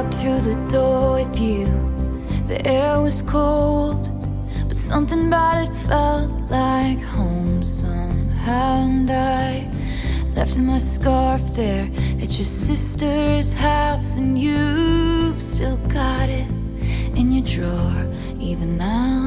walked to the door with you. The air was cold, but something about it felt like home somehow. And I left my scarf there at your sister's house, and you still got it in your drawer even now.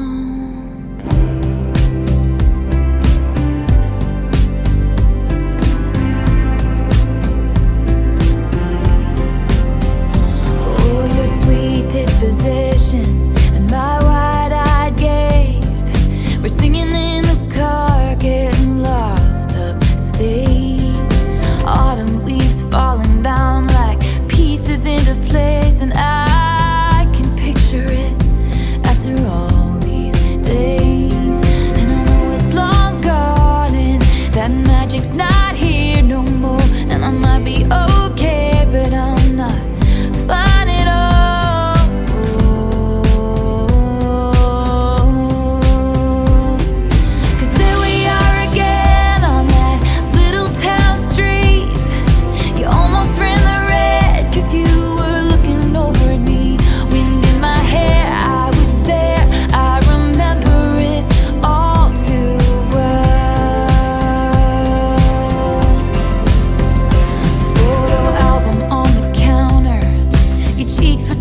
Disposition and my wide-eyed gaze, we're singing in the car, getting lost upstate. Autumn leaves falling down like pieces into place, and I can picture it after all these days. And I know it's long gone and that magic's not here no more, and I might be okay, but I'm not fine at all.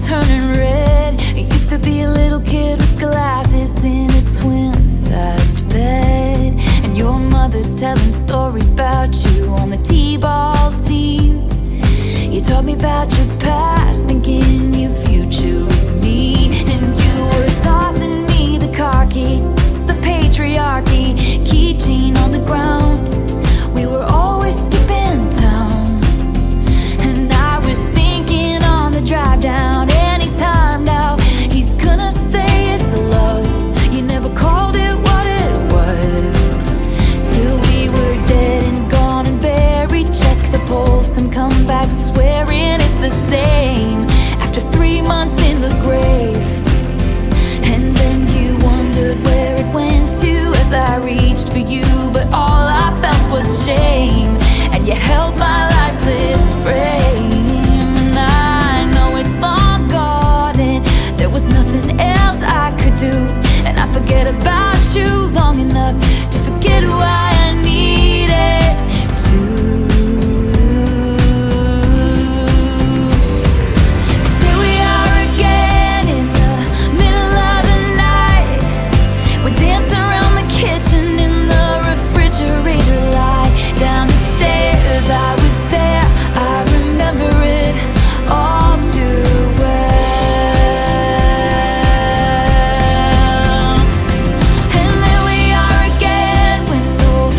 Turning red. You used to be a little kid with glasses in a twin-sized bed, and your mother's telling stories about you on the t-ball team. You told me about your past, thinking your future was me, and you were tossing me the car keys, the patriarchy, keychain on the ground. We were always skipping town, and I was thinking on the drive down, anytime now he's gonna say it's love. You never called it what it was, till we were dead and gone and buried. Check the pulse and come back swearing it's the same after 3 months in the grave. And then you wondered where it went to as I reached for you, but all I felt was shame, and you held my lifeless frame. And I know it's long gone and there was nothing else I could do, and I forget about you long enough to forget why I needed to. 'Cause here we are again in the middle of the night. We're dancing around the kitchen in the refrigerator light. Down the stairs, I was there, I remember it all too well. And there we are again, window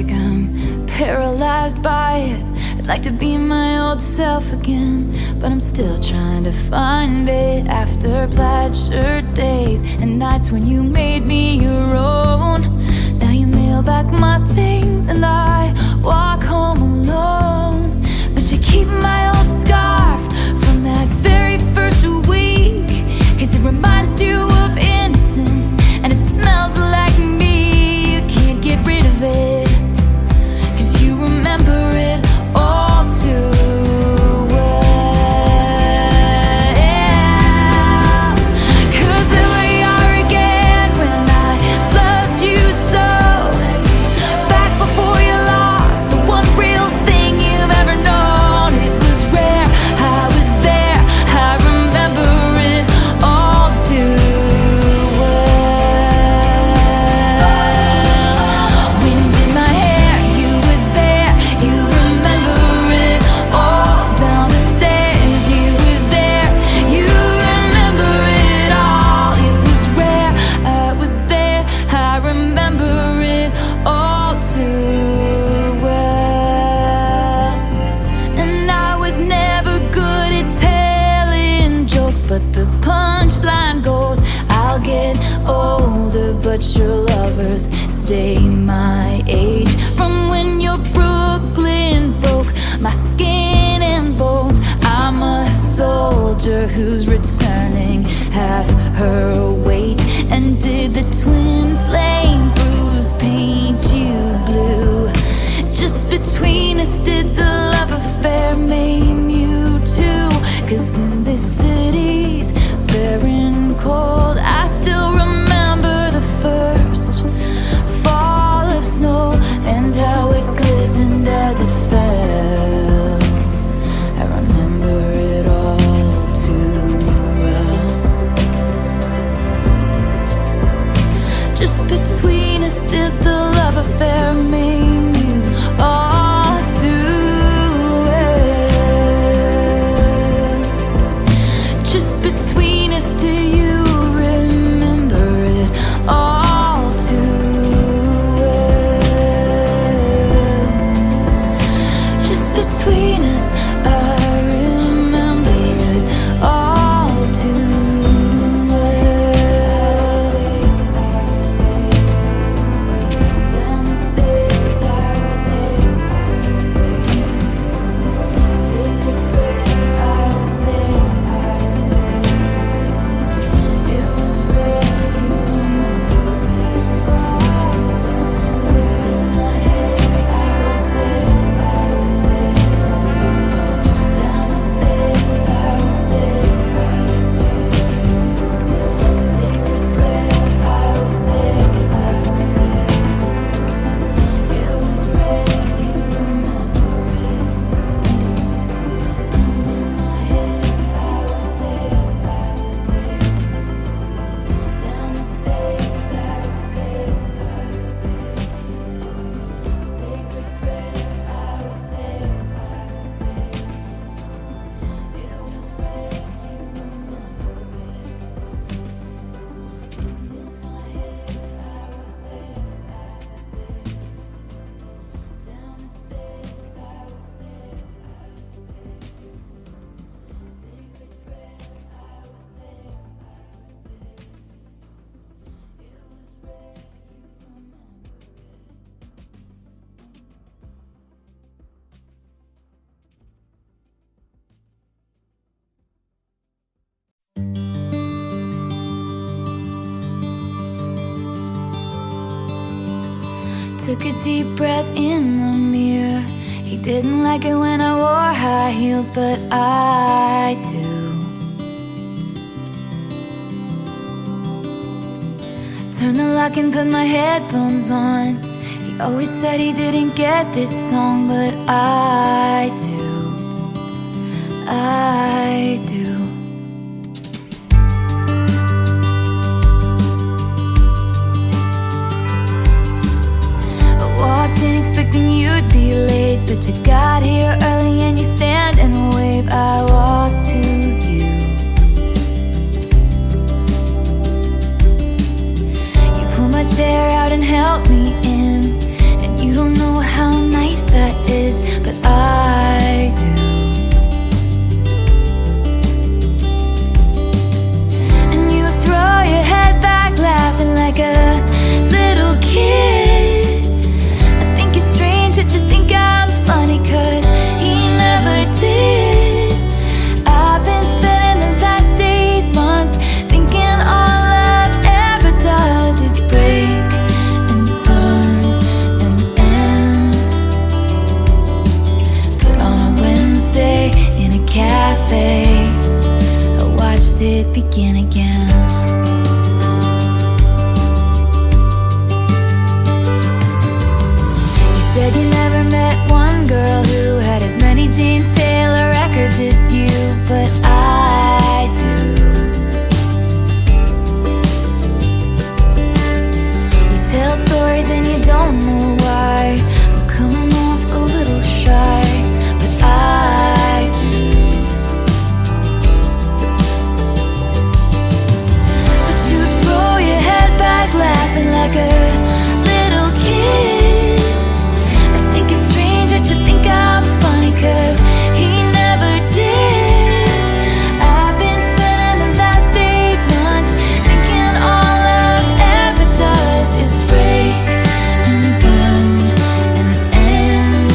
like I'm paralyzed by it. I'd like to be my old self again, but I'm still trying to find it. After plaid shirt days and nights when you made me your own, now you mail back my things and I walk home alone. But you keep my old scarf from that very first week, 'cause it reminds you of innocence and it smells like me. You can't get rid of it, 'cause you remember it all too well. 'Cause there we are again when I loved you so, back before you lost the one real thing you've ever known. It was rare, I was there, I remember it all too well. Wind in my hair, you were there, you remember it all. Down the stairs, you were there, you remember it all. It was rare, I was there, I remember it all too well. And I was never good at telling jokes, but the punchline goes, I'll get older, but your lovers stay my age. From when your Brooklyn broke my skin and bones, I'm a soldier who's returning half her weight. And did the twin flame bruise paint you blue? Just between us, did the love affair maim you too? 'Cause in this city's barren cold, I still remember the first fall of snow and how it glistened as it fell. I remember it all too well. Just between us, did the love affair maim you all too well? Just between us, do you remember it all too well? Just between us, I remember it all too well. Down the stairs, I was there, Sacred prayer, I was there, It was rare, you remember it all too well. In my head, I was there, Down the stairs, I was there, Sacred prayer, I was there, It was rare, you remember it. And in my head, I was there, Down the stairs, I was there, Sacred prayer, I was there, It was rare, you remember it. And in my head, I was there, Down the stairs, I was there, Sacred prayer, I was there, It was rare, you remember it. Took a deep breath in the mirror. He didn't like it when I wore high heels, but I do. Turned the lock and put my headphones on. He always said he didn't get this song, but I do. I do. Walked in expecting you'd be late, but you got here early and you stand and wave. I walked to you. You pulled my chair out and helped me in, and you You don't know how nice that is, but I do. And you throw your head back laughing like a little kid. I think it's strange that you think I'm funny, 'cause he never did. I've been spending the last 8 months thinking all love ever does is break and burn and end. But on a Wednesday in a cafe, I watched it begin again. You said you never met one girl who had as many James Taylor records as you, but I do. We tell stories and you don't know why. I'm coming off a little shy, but I do. But you throw your head back laughing like a little kid. I think it's strange that you think I'm funny, 'cause he never did. I've been spending the last 8 months thinking all love ever does is break and burn and end.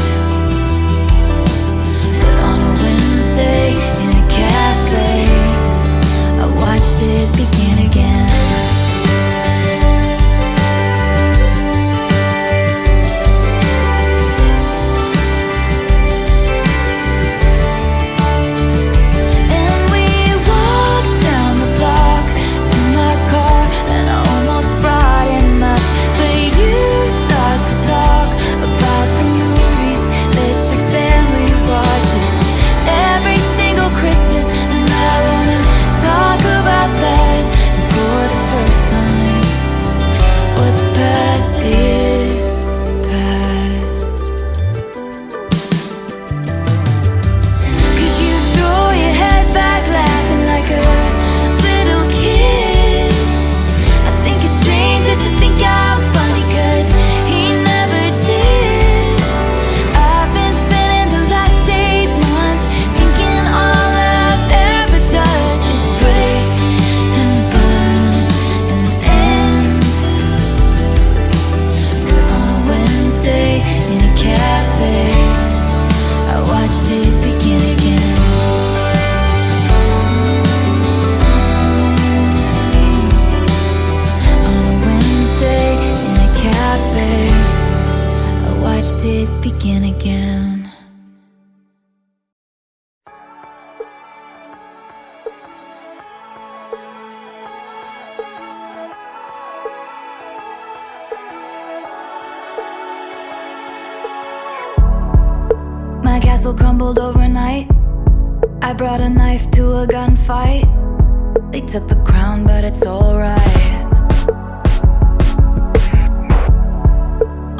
But on a Wednesday in a cafe, I watched it begin again. And we walked down the block to my car, and I almost brought him up. But you start to talk about the movies that your family watches every single Christmas, and I wanna talk about that. And for the first time, what's past is past. 'Cause you throw your head back laughing like a little kid. I think it's strange that you think I'm funny, 'cause he never did. I've been spending the last 8 months thinking all love ever does is break and burn and end. But on a Wednesday in a cafe, I watched it begin again. On a Wednesday in a cafe, I watched it begin again. My castle crumbled overnight. I brought a knife to a gunfight. They took the crown, but it's alright.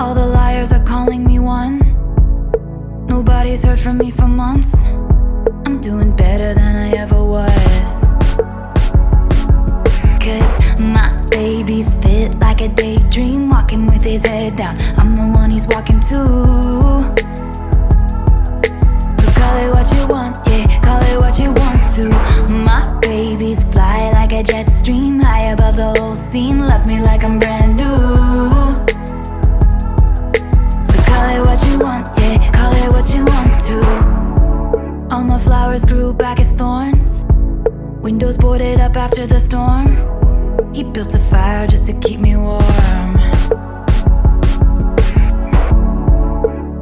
All the liars are calling me one. Nobody's heard from me for months. I'm doing better than I ever was. 'Cause my baby's fit like a daydream, walking with his head down. I'm the one he's walking to. Call it what you want, yeah, call it what you want to. My babies fly like a jet stream, high above the whole scene, loves me like I'm brand new. So call it what you want, yeah, call it what you want to. All my flowers grew back as thorns, windows boarded up after the storm. He built a fire just to keep me warm.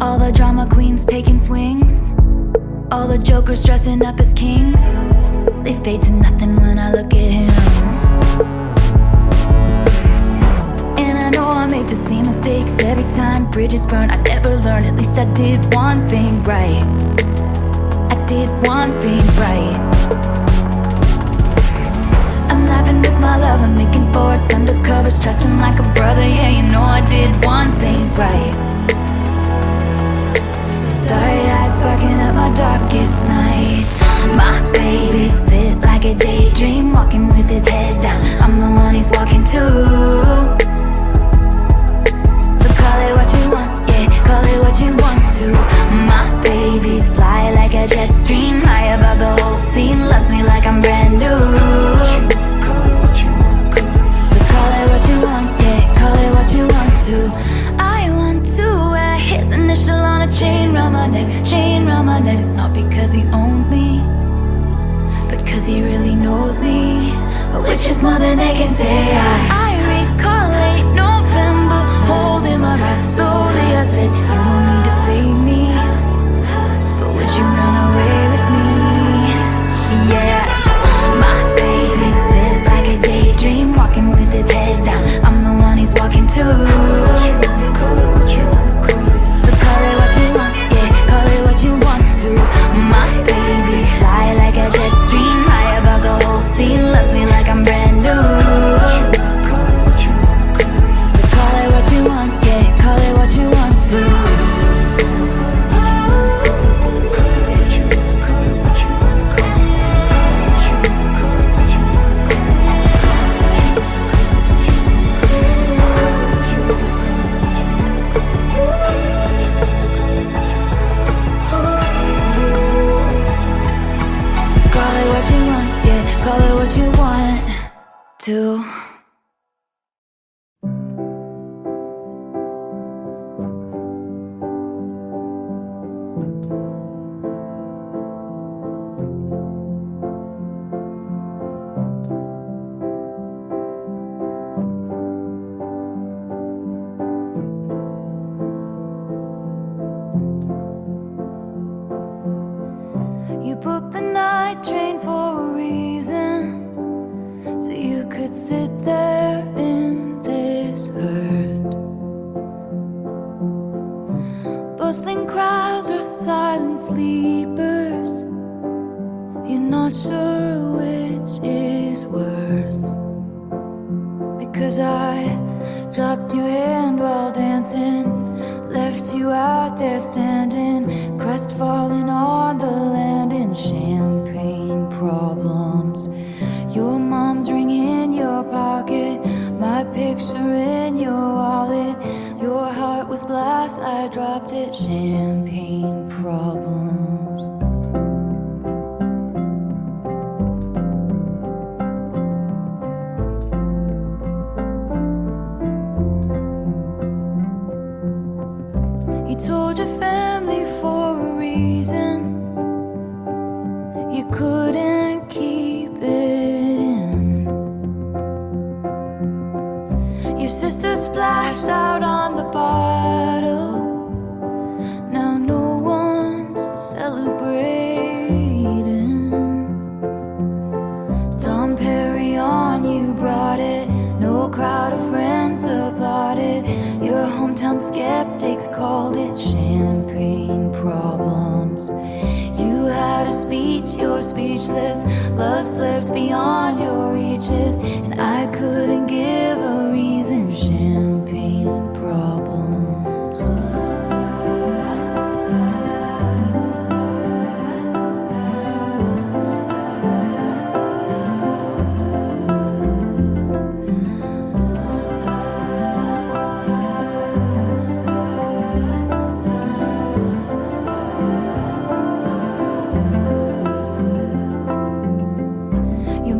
All the drama queens taking swings, all the jokers dressing up as kings. They fade to nothing when I look at him. And I know I make the same mistakes every time. Bridges burn, I never learn. At least I did one thing right. I did one thing right. I'm laughing with my love, I'm making forwards, undercovers, trust him like a brother. Yeah, you know I did one thing right. Starry eyes sparking up my darkest night. My baby's fit like a daydream, walking with his head down. I'm the one he's walking to. So call it what you want, yeah, because he owns me, but cause he really knows me, which is more than they can say. I recall late November, holding my breath slowly. I said, you don't need to save me, but would you run away with me? Yes, my baby's fit like a daydream, walking with his head down. I'm the one he's walking to. So call it what you want, yeah, call it what you want to. My baby's fly like a jet stream, high above the whole scene, loves me like I'm brand new. So call it what you want, yeah, call it what you want to. Call it what you want to. You booked the night train for a reason, so you could sit there in this hurt. Bustling crowds or silent sleepers, you're not sure which is worse. Because I dropped your hand while dancing, left you out there standing, crestfallen on the land in champagne problems. Your mom's ring in your pocket, my picture in your wallet. Your heart was glass, I dropped it, champagne problems. You told your family for a reason, you couldn't keep it in. Your sister splashed out on the bottle, now no one's celebrating. Dom Perignon, you brought it, no crowd of friends applauded. Your hometown skeptics called it champagne problems. You had a speech, you're speechless. Love slipped beyond your reaches, and I couldn't give a reason. Champagne problems.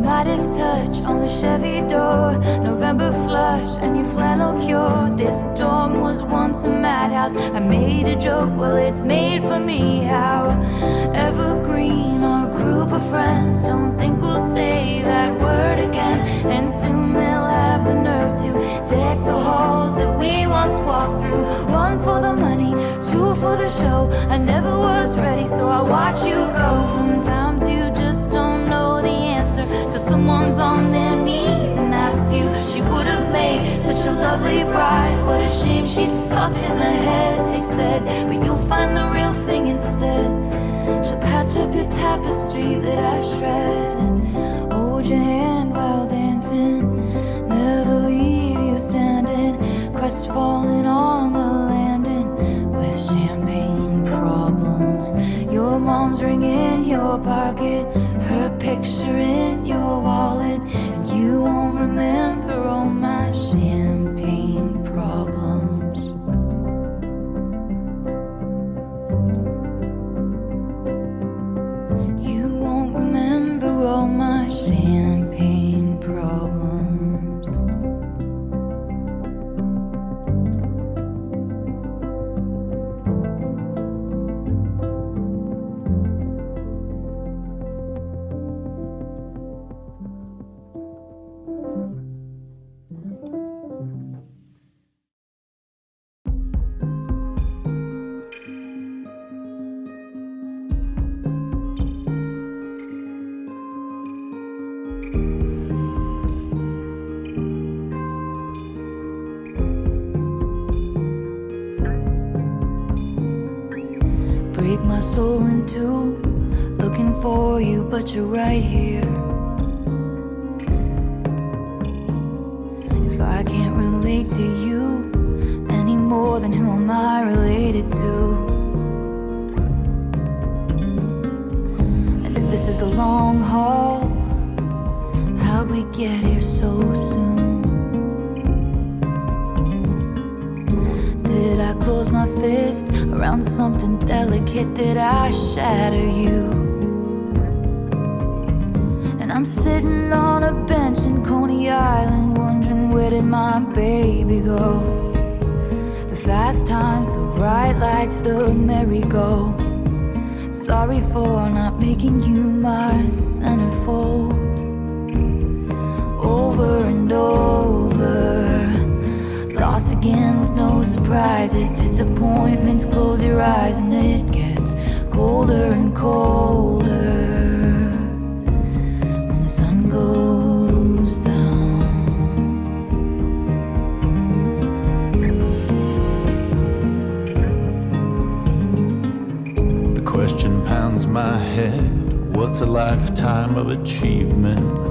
Midas touch on the Chevy door, November flush and your flannel cure. This dorm was once a madhouse. I made a joke, well it's made for me. How evergreen our group of friends, don't think we'll say that word again. And soon they'll have the nerve to deck the halls that we once walked through. One for the money, two for the show. I never was ready, so I watch you go. Sometimes you just don't know the answer till someone's on their knees and asks you. She would have made such a lovely bride. What a shame she's fucked in the head, they said, but you'll find the real thing instead. She'll patch up your tapestry that I shred and hold your hand while dancing, never leave you standing, crestfallen on the landing with champagne problems. Your mom's ring in your pocket, her picture in your wallet, and you won't remember all my champagne problems. You won't remember all my champagne problems. break my soul in two, looking for you, but you're right here. If I can't relate to you any more, then who am I related to? And if this is the long haul, how'd we get here so soon? Did I close my fist around something delicate? Did I shatter you? And I'm sitting on a bench in Coney Island, wondering where did my baby go? The fast times, the bright lights, the merry-go. Sorry for not making you my centerfold. Over and over, lost again with no surprises. Disappointments, close your eyes and it gets colder and colder when the sun goes down. The question pounds my head, what's a lifetime of achievement?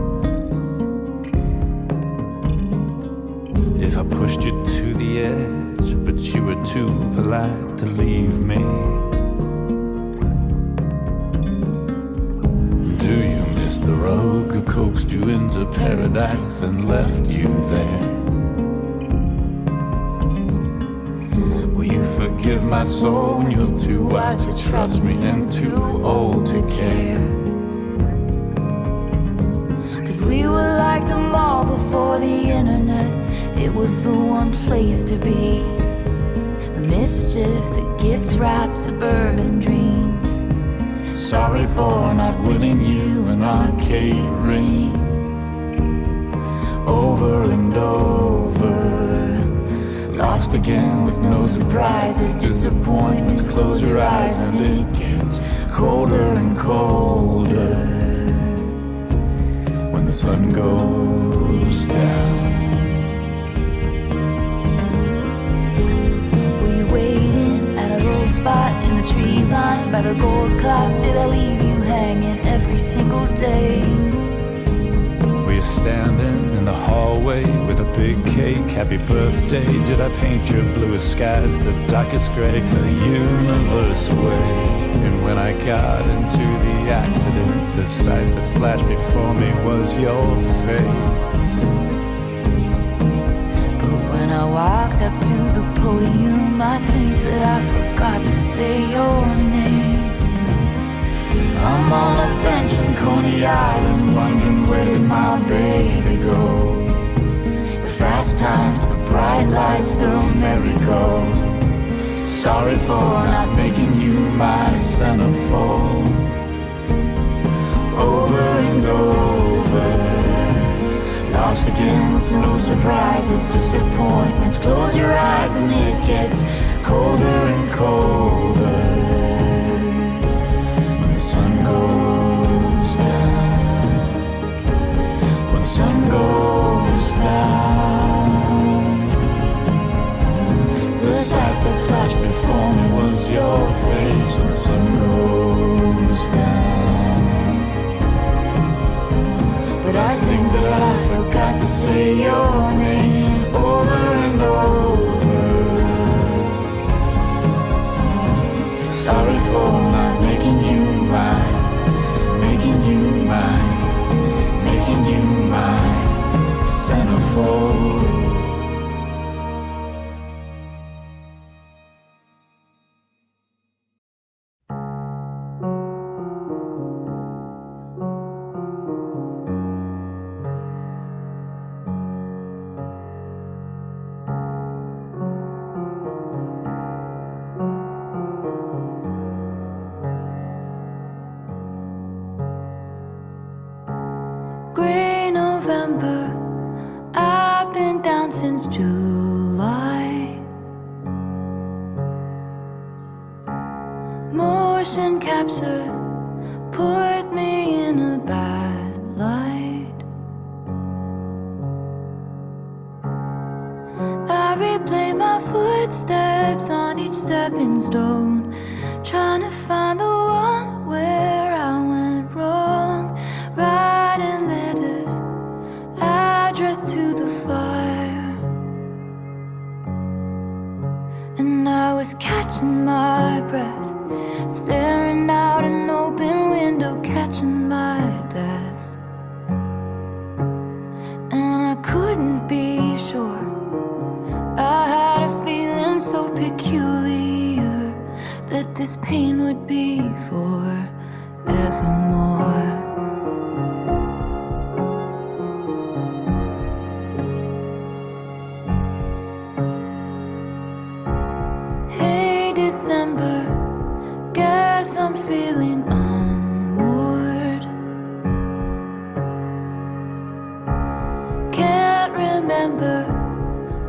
If I pushed you to the edge, but you were too polite to leave me. Do you miss the rogue who coaxed you into paradise and left you there? Will you forgive my soul? You're too wise to trust me and too old to care. Cause we were like the mall before the internet. It was the one place to be. The mischief, the gift wrapped suburban dreams. Sorry for not winning you an arcade ring. Over and over, lost again with no surprises. Disappointments, close your eyes and it gets colder and colder when the sun goes down. Spot in the tree line by the gold clock. Did I leave you hanging every single day? Were you standing in the hallway with a big cake? Happy birthday. Did I paint your bluest skies the darkest gray? The universe away. And when I got into the accident, the sight that flashed before me was your face. When I walked up to the podium, I think that I forgot to say your name. I'm on a bench in Coney Island, wondering where did my baby go? The fast times, the bright lights, the merry-go. Sorry for not making you my centerfold. Over and over, lost again with no surprises. Disappointments, close your eyes and it gets colder and colder when the sun goes down. When the sun goes down, the sight that flashed before me was your face. When the sun goes down, but I think that I forgot to say your name. Over and over, sorry for not making you mine, making you mine, making you my centerfold. I've been down since July. Motion capture put me in a bad light. I replay my footsteps on each stepping stone, trying to find the one where I went wrong, writing letters addressed to the fire. And I was catching my breath, staring out an open window, catching my death. And I couldn't be sure, I had a feeling so peculiar that this pain would be forevermore. Hey December, guess I'm feeling unmoored. Can't remember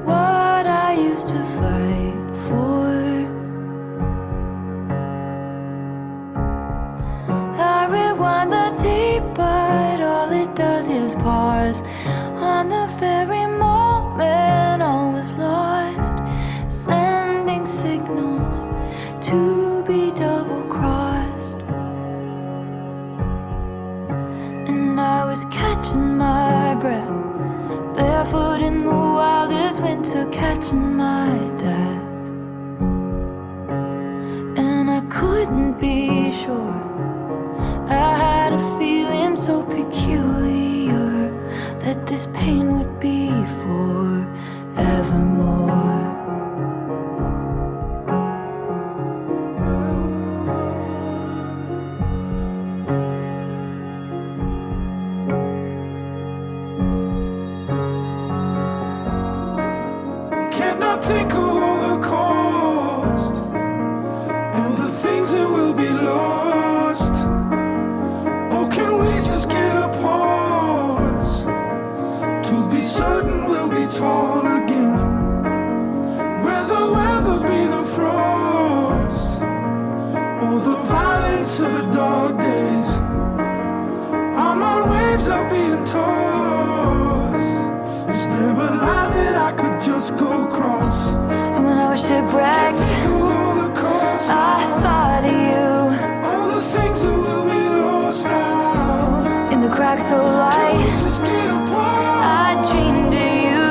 what I used to fight for. I rewind the tape, but all it does is pause on the very moment all was lost, sending signals to be double-crossed. And I was catching my breath, barefoot in the wildest winter, catching my death. And I couldn't be sure, I had a feeling so peculiar that this pain would be forevermore. Cannot think of all the cost, all the things that will be lost. Or can we just get a pause to be certain we'll be tall again? Where the weather be the frost, or the violence of the dog days. I'm on waves of being tossed. Is there a line that I could just go across? And when I was shipwrecked, I thought of you, all the things that will be lost now. in the cracks so light, Just get apart. I dreamed of you,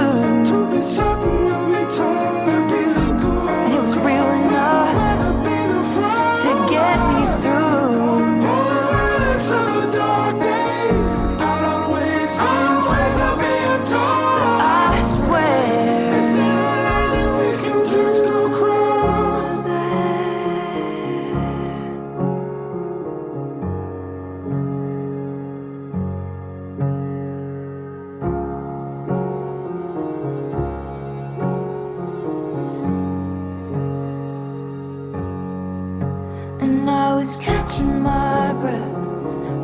To be certain we'll be told again. and it was real enough Rather be the front. to get me through. All the relics of the dark days. Out on waves, being ways of being told. I swear, Is there a line that we can just go across? and I was catching my breath,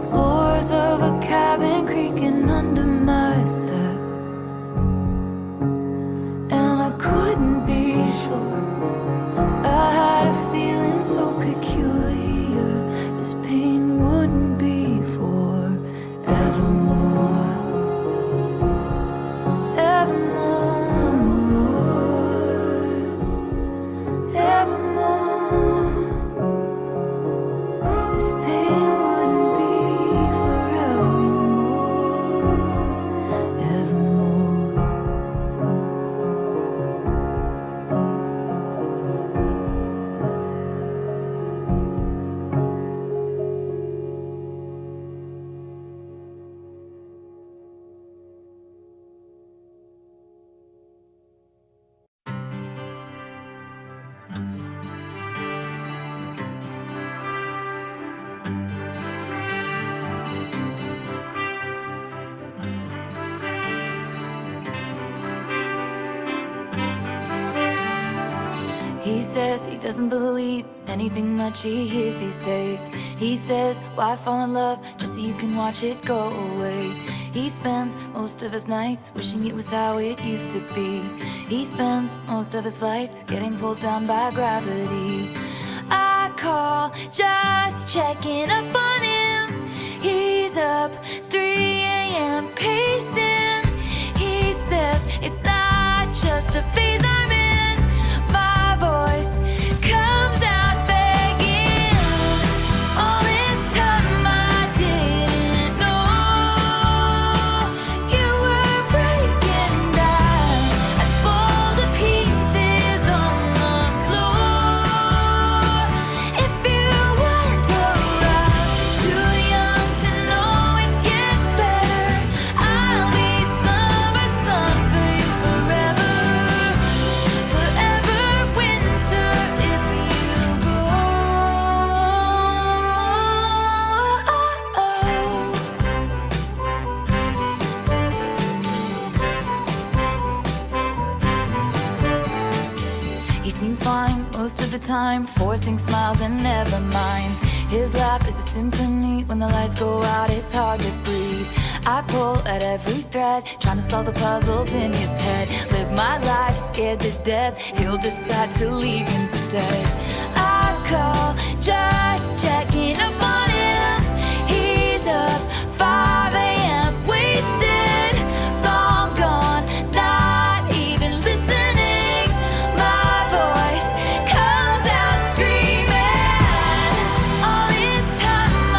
floors of a cabin creaking under my step. And I couldn't be sure, I had a feeling so peculiar, this pain wouldn't be forevermore. Evermore, evermore. This pain wouldn't be forevermore, evermore. He says he doesn't believe anything much he hears these days. He says, why fall in love just so you can watch it go away? He spends most of his nights wishing it was how it used to be. He spends most of his flights getting pulled down by gravity. I call just checking up on him. He's up 3 a.m. pacing. He says it's not just a phase I'm in. My voice comes out begging. seems fine most of the time, forcing smiles and never minds. His laugh is a symphony. When the lights go out, it's hard to breathe. I pull at every thread, trying to solve the puzzles in his head. Live my life scared to death, he'll decide to leave instead. I call, just checking up on him. He's up 5 a.m. wasted, long gone, not even listening. My voice comes out screaming. All this time I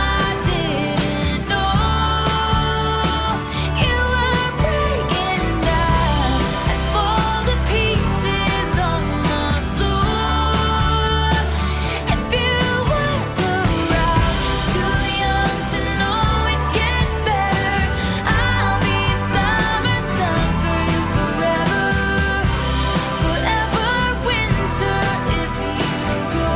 didn't know you were breaking down and fall to pieces on the floor. And you weren't around, too young to know it gets better. I'll be summer sun for you forever, forever winter if you go.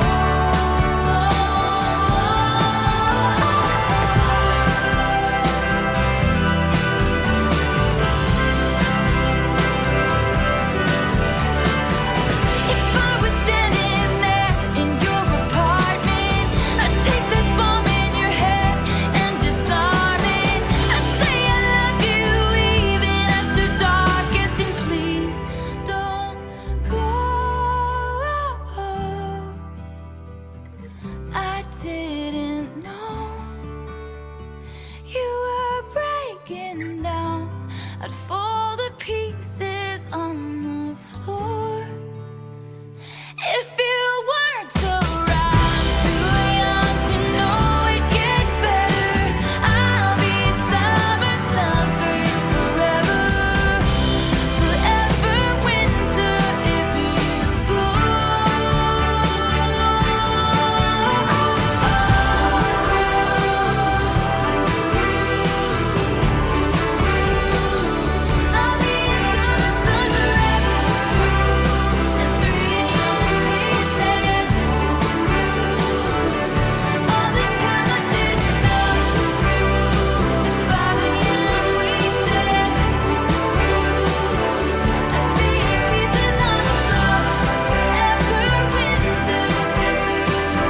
If I was standing there in your apartment, I'd take that bomb in your head and disarm it. I'd say I love you even at your darkest, and please don't go. I didn't know you were breaking down. I'd fall to pieces on the floor. If you weren't around, too young to know it gets better. I'll be summer sun for you forever, forever winter if you go. I'll be summer sun forever, and 3 in your pieces. All this time I didn't know that 5 a.m. wasted, and 3 in pieces on the floor. Forever winter if you go.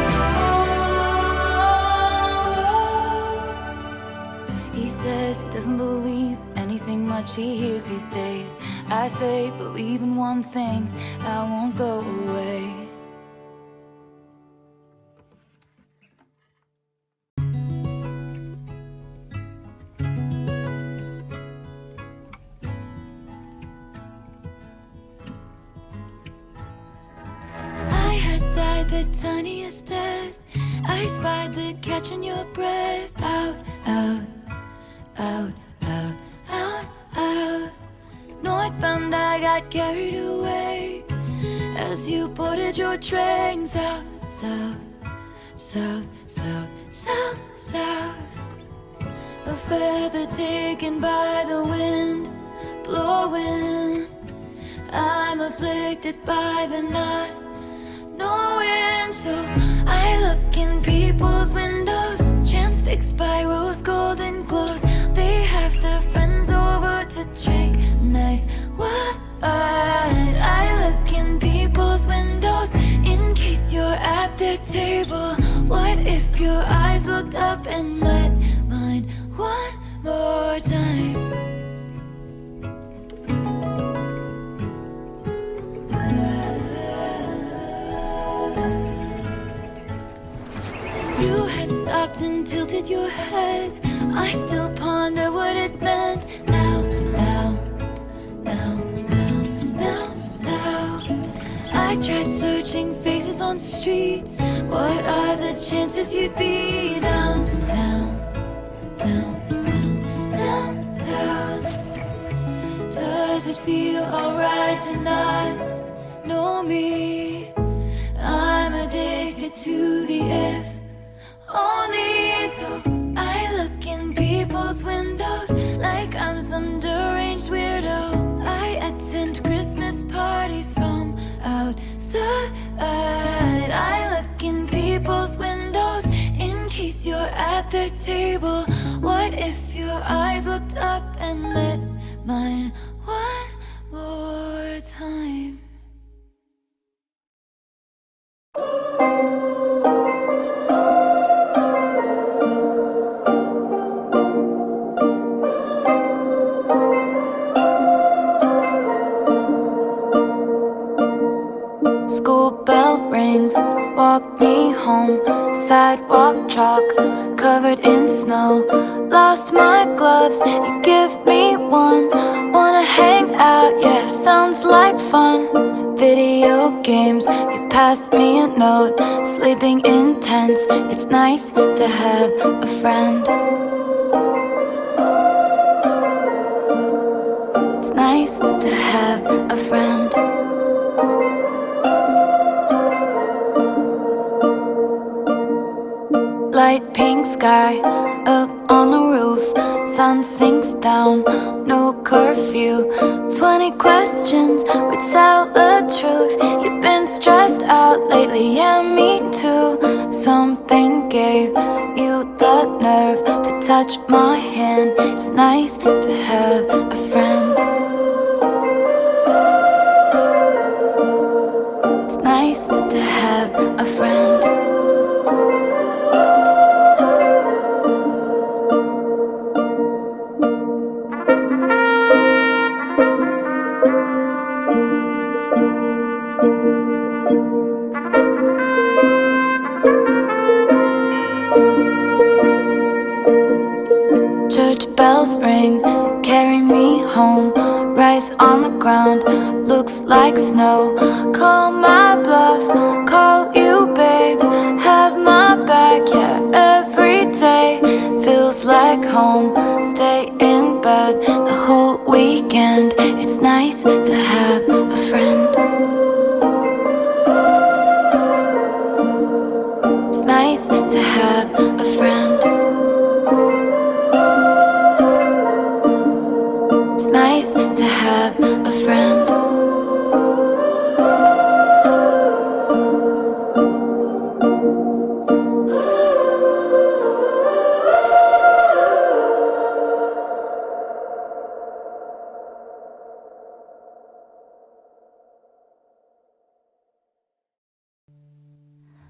He says he doesn't believe anything much he hears these days. I say, believe in one thing, I won't go away. I had died the tiniest death. I spied the catch in your breath. Out, out, out, out, out, out. Northbound, I got carried away as you boarded your train. South, south, south, south, south, south. A feather taken by the wind, blowing. I'm afflicted by the not knowing. So I look in people's windows, transfixed by rose golden glows. They have their friends over to drink nice wine. I look in people's windows in case you're at their table. What if your eyes looked up and met mine one more time? You had stopped and tilted your head. I still ponder what it meant. Now, now, now, now, now, now. I tried searching faces on streets. What are the chances you'd be down, down, down, down, down, down? Does it feel alright to not know me? I'm addicted to the if only. So I look in people's windows like I'm some deranged weirdo. I attend Christmas parties from outside. I look in people's windows in case you're at their table. What if your eyes looked up and met mine one more time? School bell rings, walk me home. Sidewalk chalk, covered in snow. Lost my gloves, you give me one. Wanna hang out, yeah, sounds like fun. Video games, you pass me a note. Sleeping in tents, it's nice to have a friend. It's nice to have a friend. Light pink sky, up on the roof. Sun sinks down, no curfew. 20 questions, we tell the truth. You've been stressed out lately, yeah, me too. Something gave you the nerve to touch my hand. It's nice to have a friend. It's nice to have a friend. Church bells ring, carry me home. Rice on the ground, looks like snow. Call my bluff, call you babe. Have my back, yeah, every day. Feels like home, stay in bed the whole weekend. It's nice to have a friend. It's nice to have a friend. It's nice to have a friend.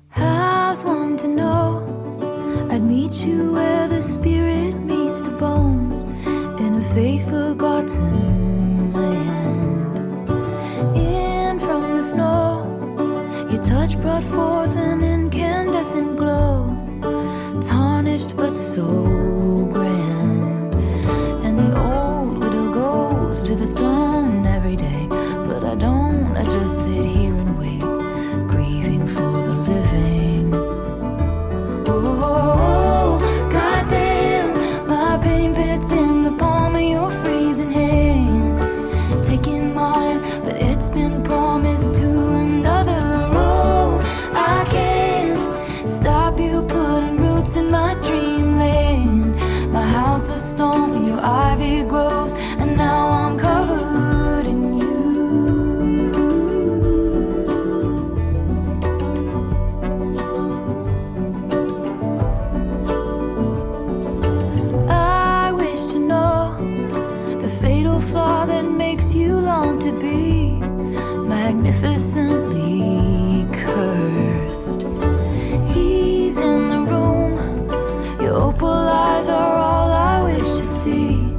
How's one to know? I'd meet you where the spirit meets the bones, in a faith forgotten land. In from the snow, your touch brought forth an incandescent glow, tarnished but so grand. And the old widow goes to the stone every day, but I don't, I just sit here and wait, grieving for the living. Oh, goddamn, my pain fits in the palm of your freezing hand. Taking mine, but it's been promised to another. Oh, I can't stop you putting roots in my dreamland. My house of stone, your ivy grows, and now I'm covered in you. I wish to know the fatal flaw that makes you long to be magnificently cursed. He's in the room, your opal eyes are all I wish to see.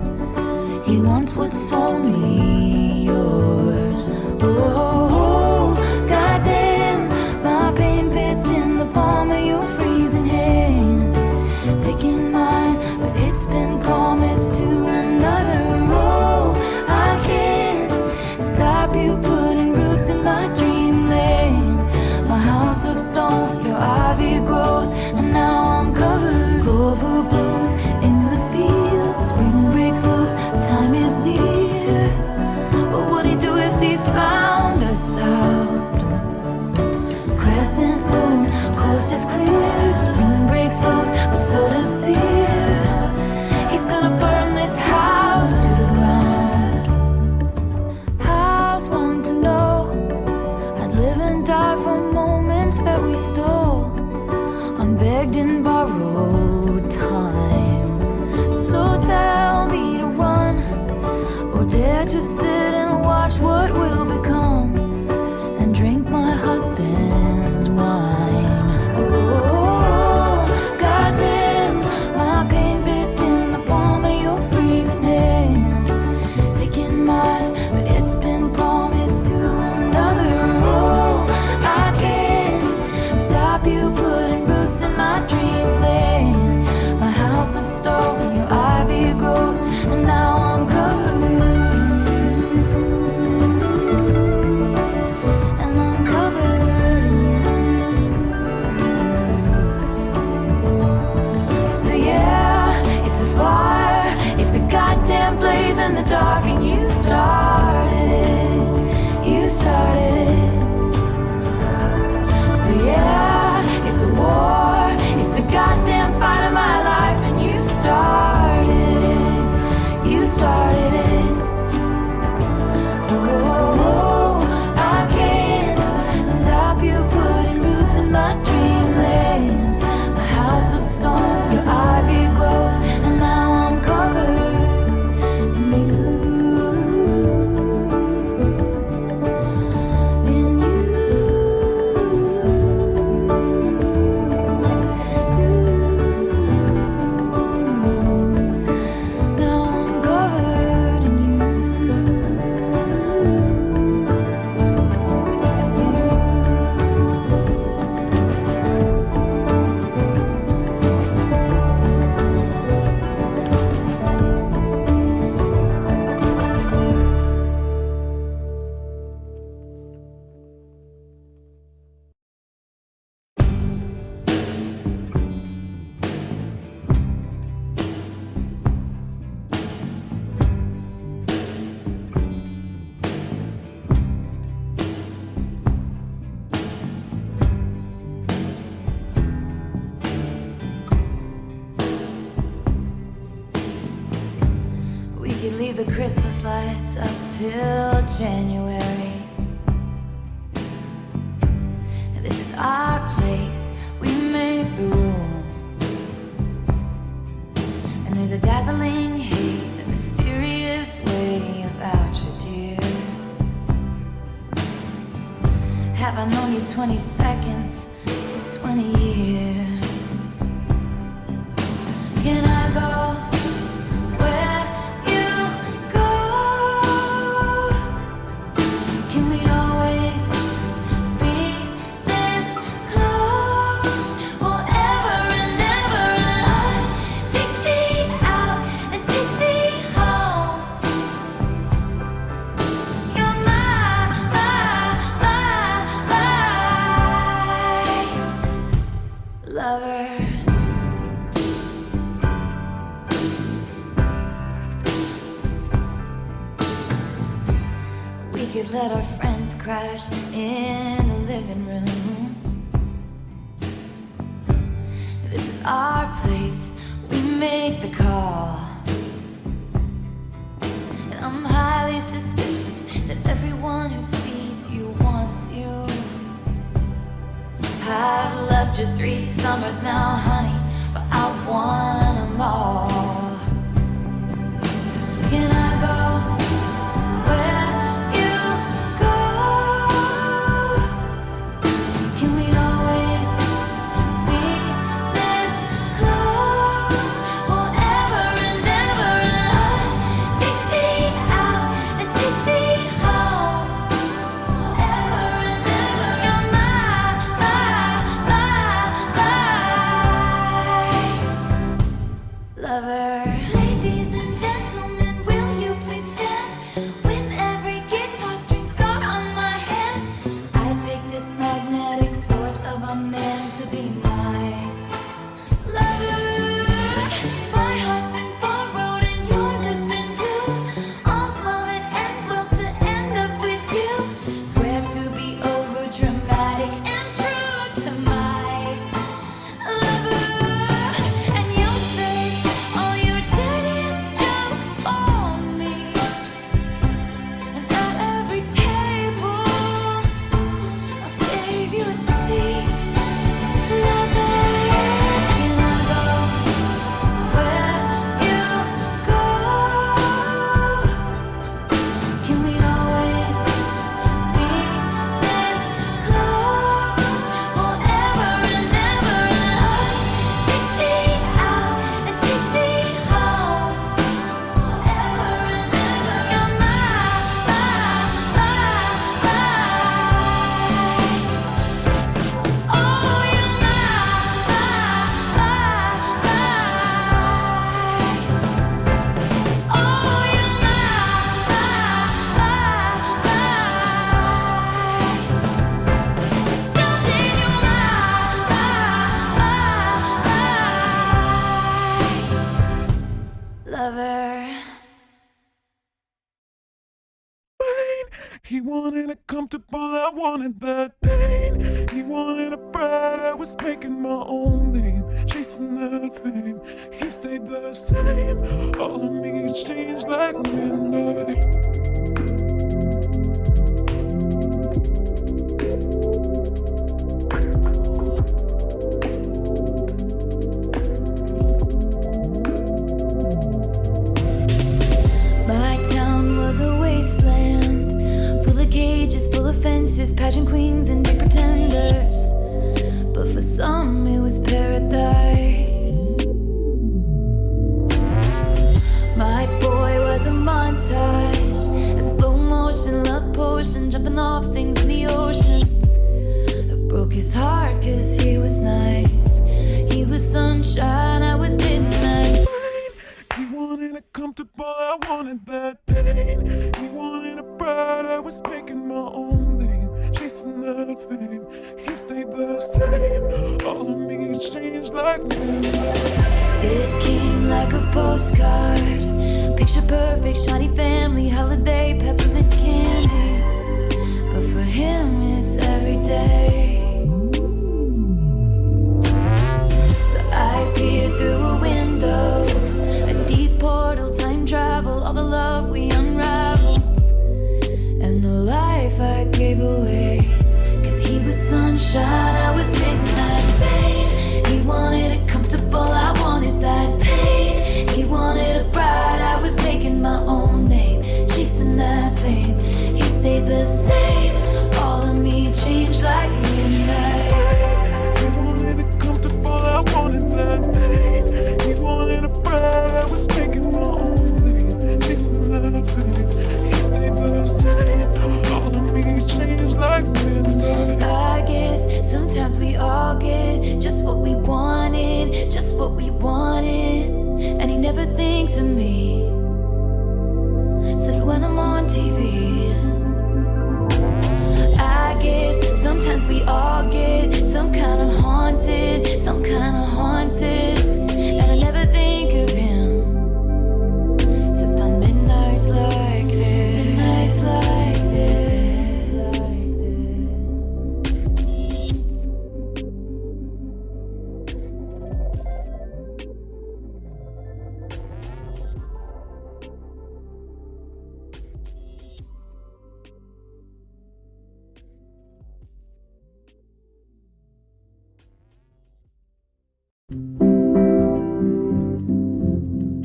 He wants what's only yours. Oh, goddamn, my pain fits in the palm of your freezing hand. Taking mine, but it's been promised to another. Oh, I can't stop you putting roots in my dreamland. My house of stone, your ivy grows, and now I'm covered. Clover blooms in the fields, spring breaks loose, the time is near. What would he do if he found us out? Crescent moon, coast is clear, spring breaks loose, but so does fear. He's gonna burn this house to the ground. How's one to know? I'd live and die for moments that we stole, unbegged and borrowed time. So tell me to run, or dare to sit and watch what will become, and drink my husband's wine. Christmas lights up till January. This is our place, we make the rules. And there's a dazzling haze, a mysterious way about you, dear. Have I known you 20 seconds or 20 years? Can I go where you go? Can we always be this close forever and ever? And take me out and take me home. You're my lover. We could let our friends crash in the living room. This is our place, we make the call. And I'm highly suspicious that everyone who sees you wants you. I've loved you 3 summers now, honey, but I want them all. Can I go where you go? Can we always be this close forever and ever? And take me out and take me home forever and ever. You're my lover. Ladies and gentlemen, will you please stand? With every guitar string scar on my hand, I take this magnetic force of a man to be my lover. My heart's been borrowed and yours has been blue. All's well that ends well to end up with you. Swear to be over dramatic and true to my lover. And you'll say all your dirtiest jokes for me. And at every table, I'll save you a seat, lover. Can I go where you go? Can we always be this close forever and ever? And take me out and take me home forever and ever. You're my oh, you're my oh, you're darling, you're my lover. He wanted it comfortable, I wanted that pain. He wanted a bride, I was making my own name, chasing that fame. He stayed the same, all of me changed like midnight. My town was a wasteland, full of cages, full of fences, pageant queens and big pretenders. But for some it was paradise. My boy was a montage, a slow motion love potion, jumping off things in the ocean. It broke his heart 'cause he was nice. He was sunshine, I was midnight. He wanted it comfortable, I wanted that pain. He wanted a bride, I was making my own name, chasing that fame. He stayed the same, all of me changed like midnight. It came like a postcard, picture perfect, shiny family, holiday, peppermint candy. But for him, it's every day. So I peered through a window, a deep portal, time travel, all the love we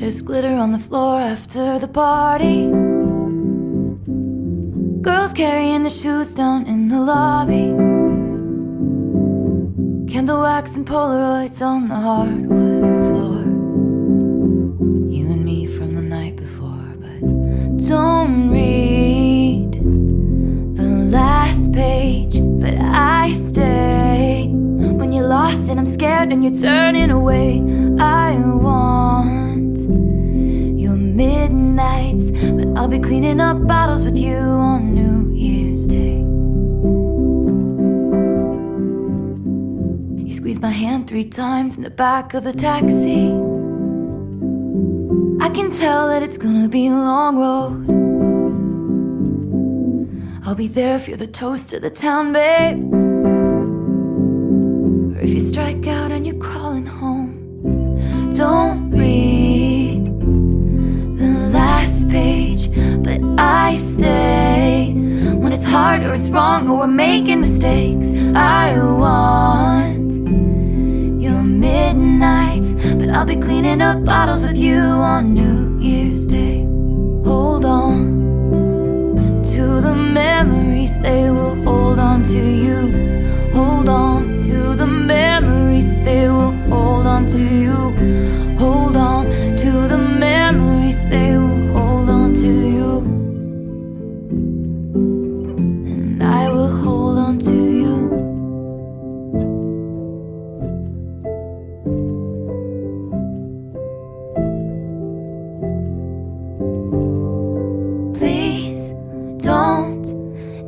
There's glitter on the floor after the party. Girls carrying the shoes down in the lobby. Candle wax and Polaroids on the hardwood floor. You and me from the night before. But don't read the last page, but I stay. When you're lost and I'm scared and you're turning away, I want your midnights, but I'll be cleaning up bottles with you on New Year's Day. You squeeze my hand 3 times in the back of the taxi. I can tell that it's gonna be a long road. I'll be there if you're the toast of the town, babe. Or if you strike out and you're crawling home. Don't read the last page, but I stay. When it's hard or it's wrong or we're making mistakes, I want your midnights, but I'll be cleaning up bottles with you on New Year's Day. Hold on to the memories, they will hold on to you. Hold on to the memories, they will hold on to you. Hold on to the memories, they will hold on to you. And I will hold on to you. Please don't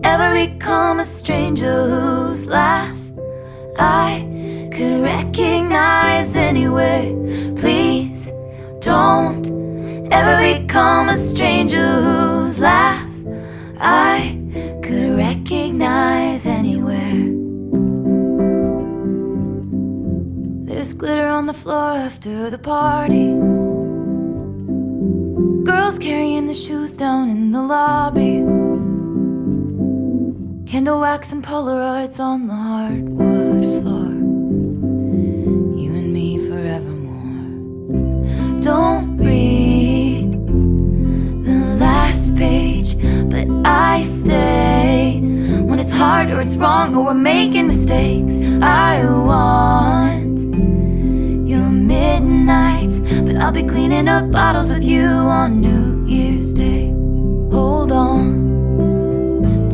ever become a stranger whose laugh I could recognize anywhere. Please don't ever become a stranger whose laugh I could recognize anywhere. There's glitter on the floor after the party. Girls carrying the shoes down in the lobby. Candle wax and Polaroids on the hardwood floor. You and me forevermore. Don't read the last page, but I stay. When it's hard or it's wrong or we're making mistakes, I want your midnights, but I'll be cleaning up bottles with you on New Year's Day. Hold on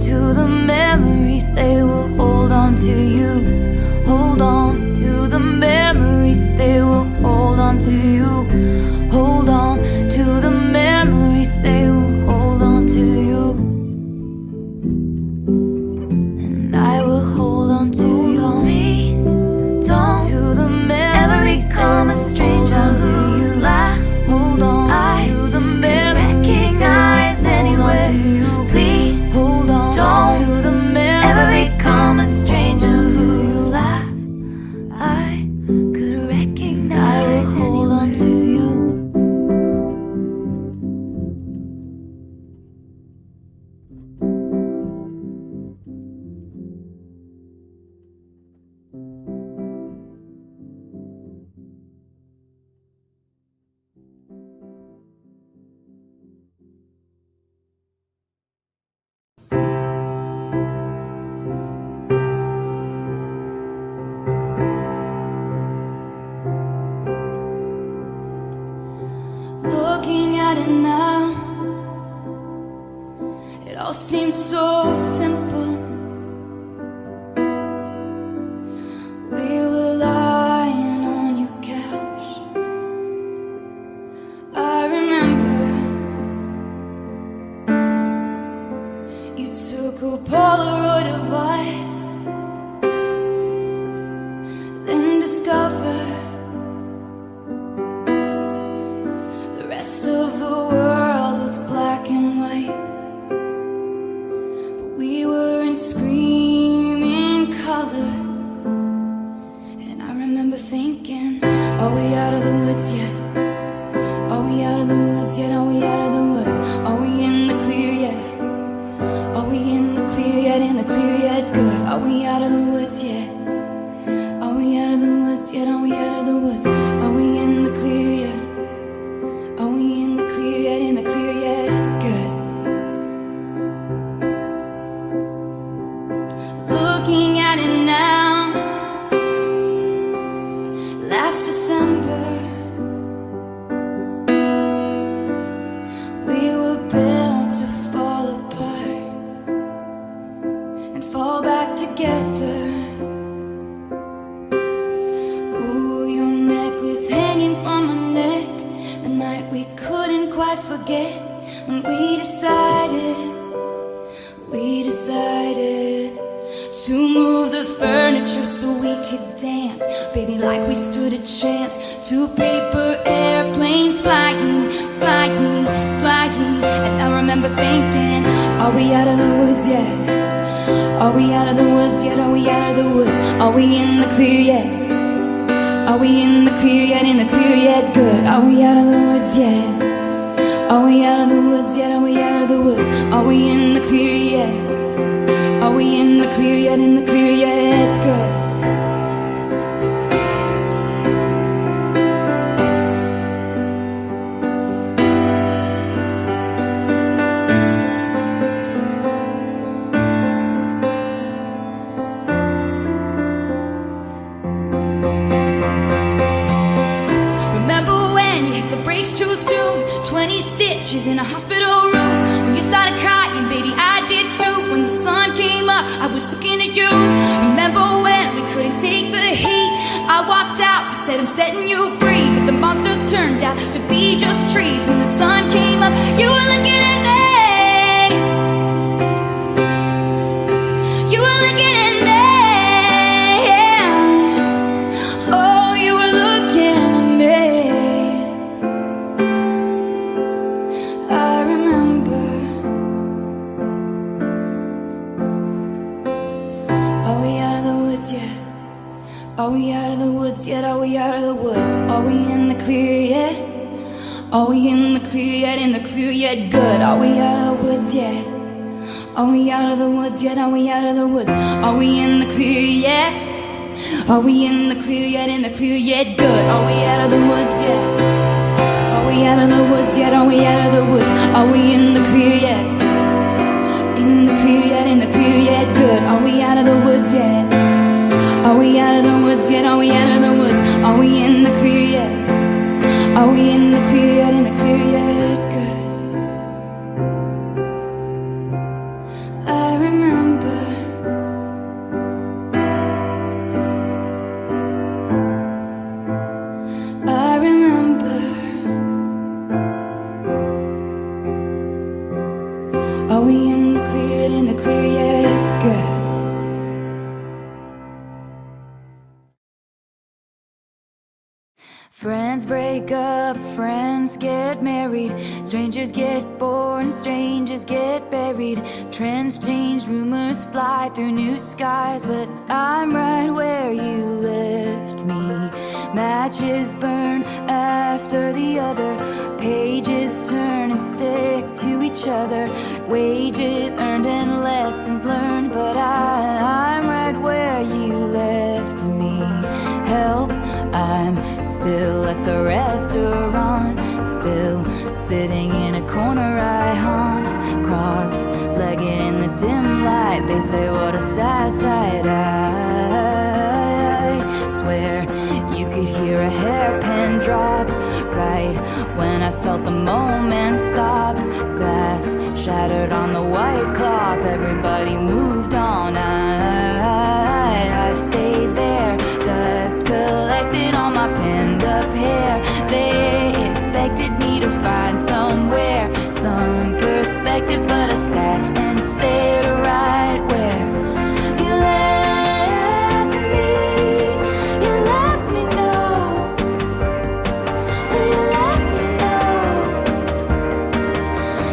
to the memories, they will hold on to you. Hold on to the memories, they will hold on to you. Hold on to the memories, they will hold on to you. And I will hold on to you. Please don't to the memories, ever become a stranger whose laugh. Hold on to the memories, recognize anywhere. Please hold on to the memories, ever become a stranger whose laugh I could recognize. I will hold on to you. Looking at it now, it all seems so simple. We were lying on your couch. I remember you took a Polaroid of us, then discovered the rest of the world was black and white. But we were in screaming color. And I remember thinking, are we out of the woods yet? Are we out of the woods yet? Are we out of the woods? Are we in the clear yet? Are we in the clear yet? In the clear yet? Good. Are we out of the woods yet? Are we out of the woods yet? Are we out of the woods? Are we in the clear yet? forget when we decided to move the furniture so we could dance, baby, like we stood a chance. Two paper airplanes flying, flying, flying. And I remember thinking, are we out of the woods yet? Are we out of the woods yet? Are we out of the woods? Are we in the clear yet? Are we in the clear yet? In the clear yet? Good. Are we out of the woods yet? Are we out of the woods yet? Are we out of the woods? Are we in the clear yet? Are we in the clear yet? In the clear yet? Good. Too soon, 20 stitches in a hospital room. When you started crying, baby, I did too. When the sun came up, I was looking at you. Remember when we couldn't take the heat? I walked out, you said I'm setting you free, but the monsters turned out to be just trees. When the sun came up, you were looking at me. You were looking at me. Oh, you were looking at me. Are we out of the woods yet? Are we out of the woods? Are we in the clear yet? Are we in the clear yet? In the clear yet? Good. Are we out of the woods yet? Are we out of the woods yet? Are we out of the woods? Are we in the clear yet? Are we in the clear yet? In the clear yet? Good. Are we out of the woods yet? Are we out of the woods yet? Are we out of the woods? Are we in the clear yet? In the clear yet? In the clear yet? Good. Are we out of the woods yet? Are we out of the woods yet? Are we out of the woods? Are we in the clear yet? Are we in the clear yet? In the clear yet? Good. I remember. I remember. Are we in the clear yet? In the clear yet? Good. Friends break up, friends get married, strangers get born, strangers get buried. Trends change, rumors fly through new skies, but I'm right where you left me. Matches burn after the other, pages turn and stick to each other. Wages earned and lessons learned, but I'm right where you left me. Help, I'm still at the restaurant, still sitting in a corner I haunt. Cross-legged in the dim light, they say what a sad sight. I swear you could hear a hairpin drop right when I felt the moment stop. Glass shattered on the white cloth, everybody moved on. I stayed there, dust collected on my pinned up hair. They expected me to find somewhere some perspective, but I sat and stayed right where you left me. You left me, no. You left me, no.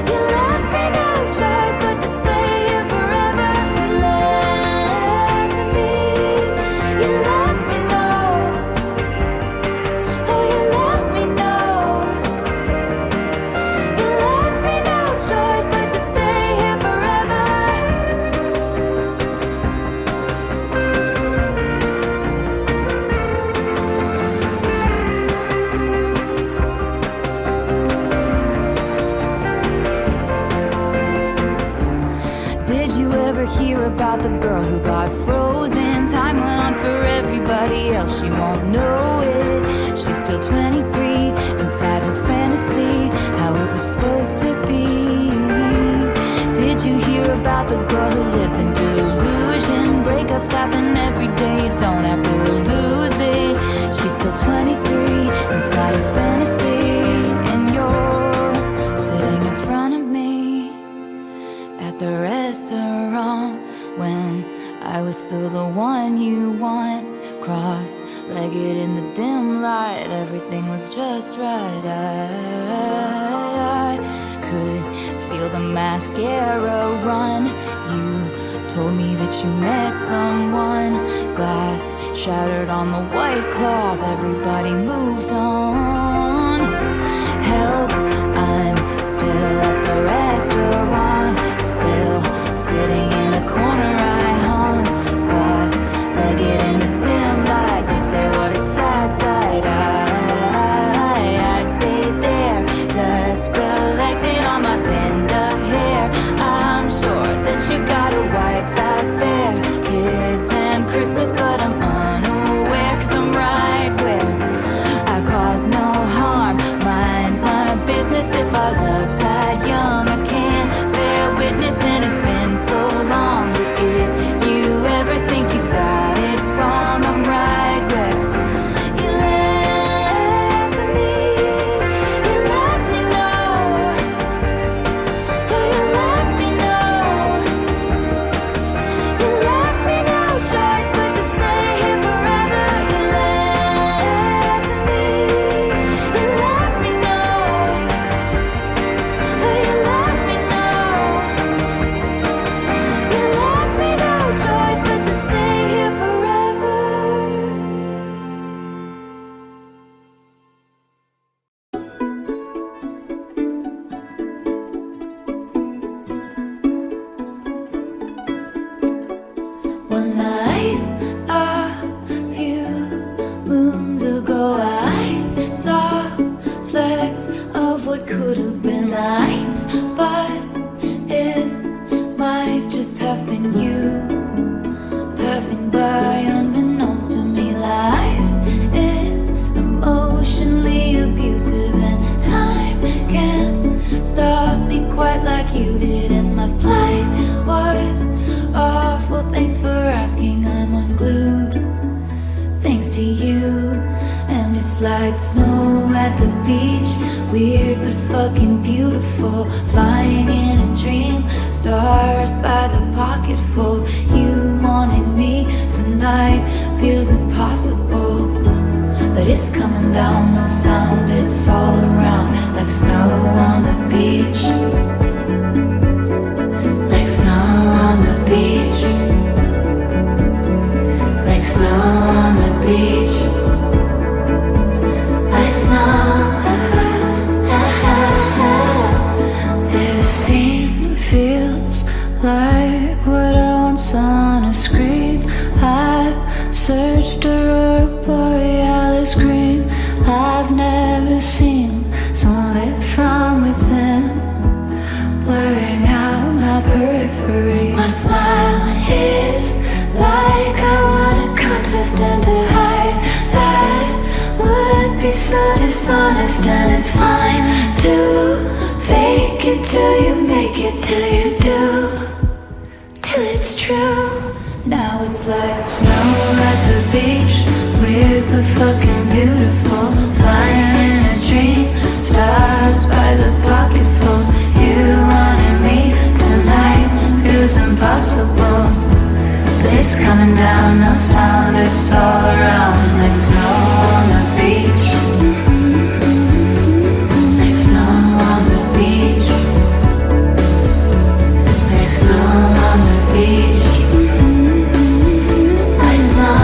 You left me no choice but to stay here forever. You left me. You left me, no. Oh, you left me, no. You left me no choice but to stay here forever. Did you ever hear about the girl who got frozen? Time went on for everybody else, she won't know it. She's still 23, inside her fantasy, how it was supposed to be. Did you hear about the girl who lives in delusion? Breakups happen every day, you don't have to lose it. She's still 23, inside her fantasy, and you're sitting was still the one you want. Cross-legged in the dim light, everything was just right. I could feel the mascara run. You told me that you met someone. Glass shattered on the white cloth, everybody moved on. Help, I'm still at the restaurant, still sitting in a corner I haunt. Cross-legged in a dim light, you say what a sad sight. I stayed there, dust collected on my pinned up hair. I'm sure that you got a wife out there, kids and Christmas, but I'm unaware, 'cause I'm right where I cause no harm. Mind my business, if our love died young, I can't bear witness, and it's been so long. But if you ever think you got it wrong, I'm right where you left me. You left me, no. You left me, no. You left me no choice but to stay here forever. You left me. You left me, no. You left me, no. You left me no choice but to stay here forever. One night, a few moons ago, I saw flecks of what could have been lights, but it might just have been you passing by unbeknownst to me. Life is emotionally abusive, and time can't stop me quite like you did. And my flight was awful, thanks for asking. I'm unglued thanks to you. And it's like snow at the beach, weird but fucking beautiful. Flying in a dream, stars by the pocketful. You wanted me tonight, feels impossible, but it's coming down, no sound, it's all around, like snow on the beach. Like snow on the beach. Like snow on the beach. Like snow. This scene feels like what I once on a screen. I've searched Aurora Borealis green. I've never seen someone lit from within, blurring out my periphery. My smile is like I won a contest, and to hide that would be so dishonest. And it's fine to fake it till you make it, till you do, till it's true. Now it's like snow at the beach, weird but fucking beautiful. Flying in a dream, stars by the pocketful. You wanted me tonight, feels impossible, but it's coming down, no sound, it's all around, like snow on the beach. Like snow on the beach. Like snow on the beach. Like snow.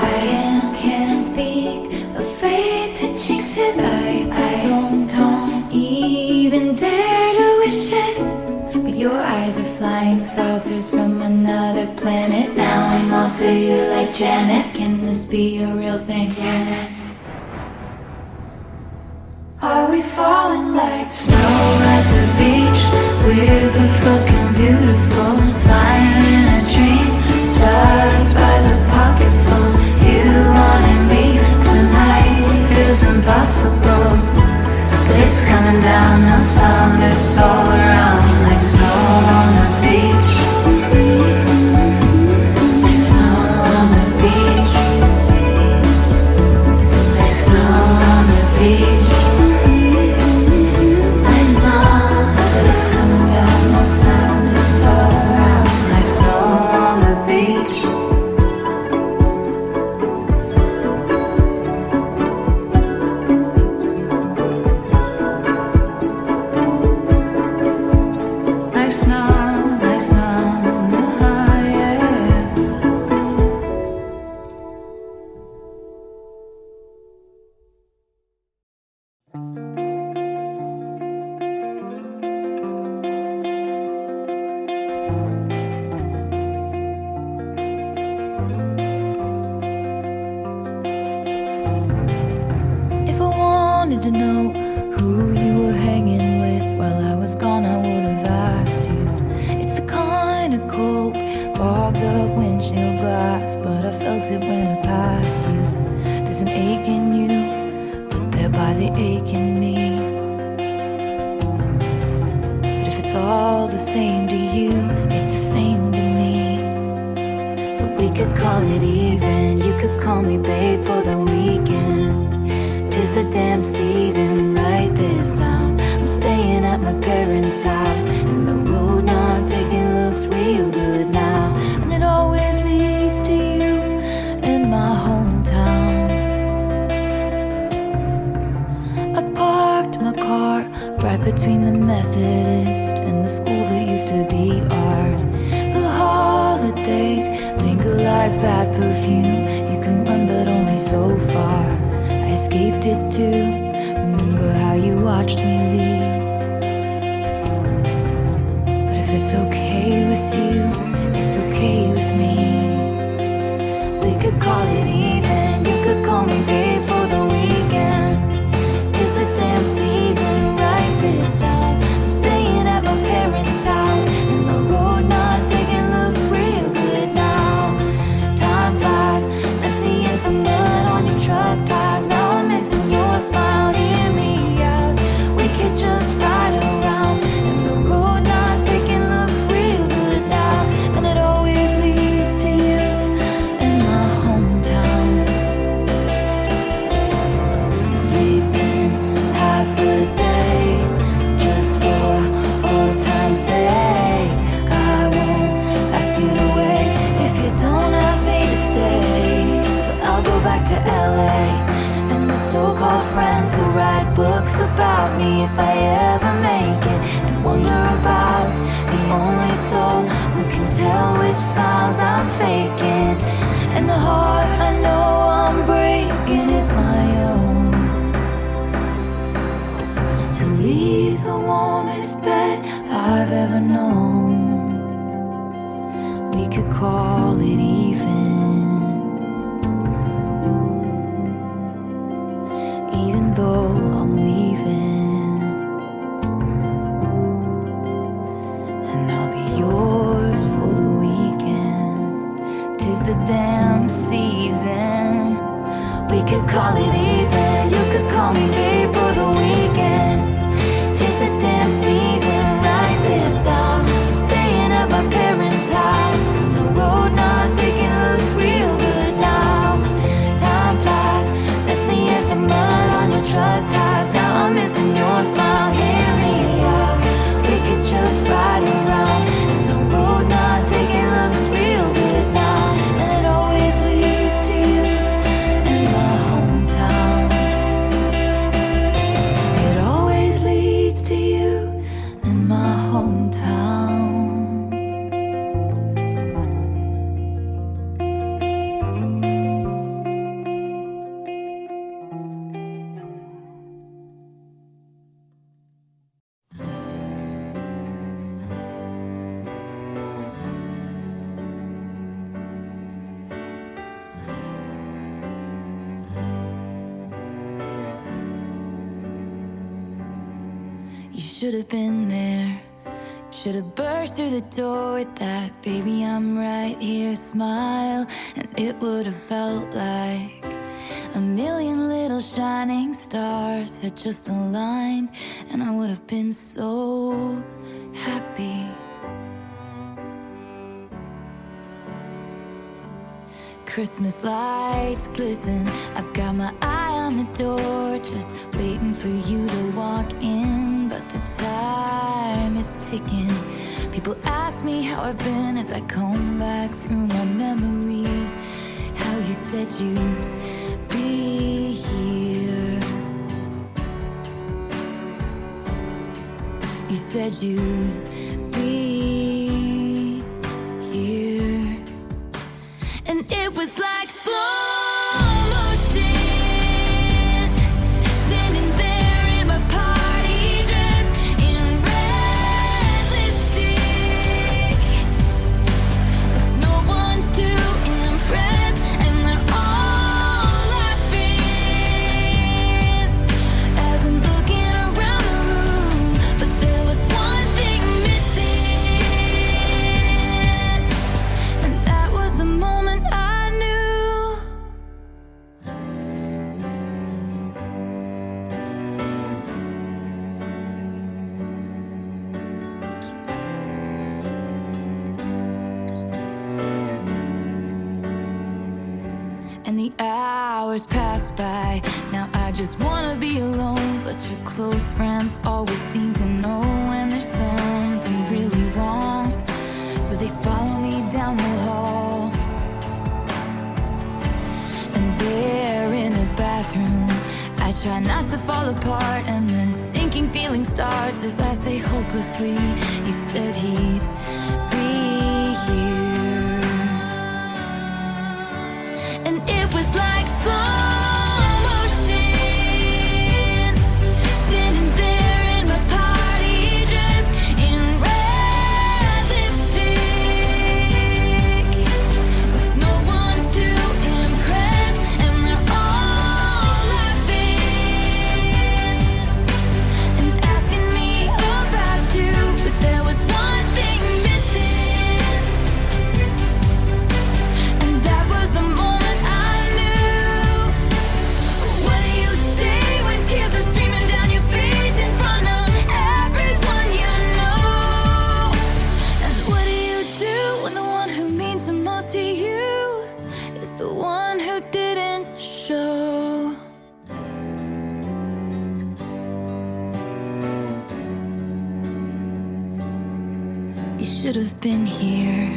I can't speak, afraid to jinx it. I don't even dare to wish it, but your eyes are flying saucers from another planet. Now I'm off of you like Janet. Can this be a real thing? Are we falling like snow at the beach? Weird but fucking beautiful. Flying in a dream, stars by the pocketful. You wanted me tonight, feels impossible, but it's coming down, no sound, it's all around, like snow on the beach. Like snow on the beach. Like snow on the beach. Like snow, but it's coming down, no wanted to know who you were hanging with while I was gone, I would have asked you. It's the kind of cold fogs up windshield glass, but I felt it when I passed you. There's an ache in you, but there by the ache in me. But if it's all the same to you, it's the same to me. So we could call it even. You could call me babe for the weekend. 'Tis the damn season right this time. I'm staying at my parents' house, and the road not taking looks real good now. And it always leads to you in my hometown. I parked my car right between the Methodist and the school that used to be ours. The holidays linger like bad perfume. You can run but only so far. I escaped it too. Remember how you watched me leave. But if it's okay with you, it's okay with me. We could call it even. You could call me babe for the weekend. 'Tis the damn season right this time. I'm staying at my parents' house, and the road not taking looks real good now. Time flies, messy as the mud on your truck tires. Now I'm missing your smile, hear me out. We could just ride around, and the road not taking looks real good now. And it always leads to you in my hometown. Sleeping half the day just for old time's sake. I won't ask you to wait if you don't ask me to stay. So I'll go back to LA and the so-called friends who write books about me if I ever make it, and wonder about the only soul who can tell which smiles I'm faking. And the heart I know I'm breaking is my own. To leave the warmest bed I've ever known. We could call it even. Even though I'm leaving, and I'll be yours for the weekend. 'Tis the damn season. We could call it even. You could call me babe for the weekend. 'Tis the damn season right this time. I'm staying at my parents' house, and the road not taking looks real good now. Time flies, messy as the mud on your truck tires. Now I'm missing your smile, hear me out. We could just ride around, and the road not taking looks real good now. And it always leads to you in my hometown. It always leads to you in my hometown. You should have been there. Should have burst through the door with that baby I'm right here smile. And it would have felt like a million little shining stars had just aligned, and I would have been so happy. Christmas lights glisten. I've got my eye on the door, just waiting for you to walk in. But the time is ticking. People ask me how I've been as I comb back through my memory. How you said you'd be here. You said you'd be here. And it was like slow motion, standing there in my party dress, in red lipstick, with no one to impress, and they're all laughing as the hours pass by. Now I just wanna be alone, but your close friends always seem to know when there's something really wrong. So they follow me down the hall, and there in the bathroom I try not to fall apart, and the sinking feeling starts as I say hopelessly, he said he'd be here. And it was like slow motion, standing there in my party dress, in red lipstick, with no one to impress, and they're all laughing and asking me about you, but there was one thing missing, and that was the moment I knew. What do you say when tears are streaming down your face in front of everyone you know? And what do you do when the one who means the most to you is the one who didn't show? You should have been here,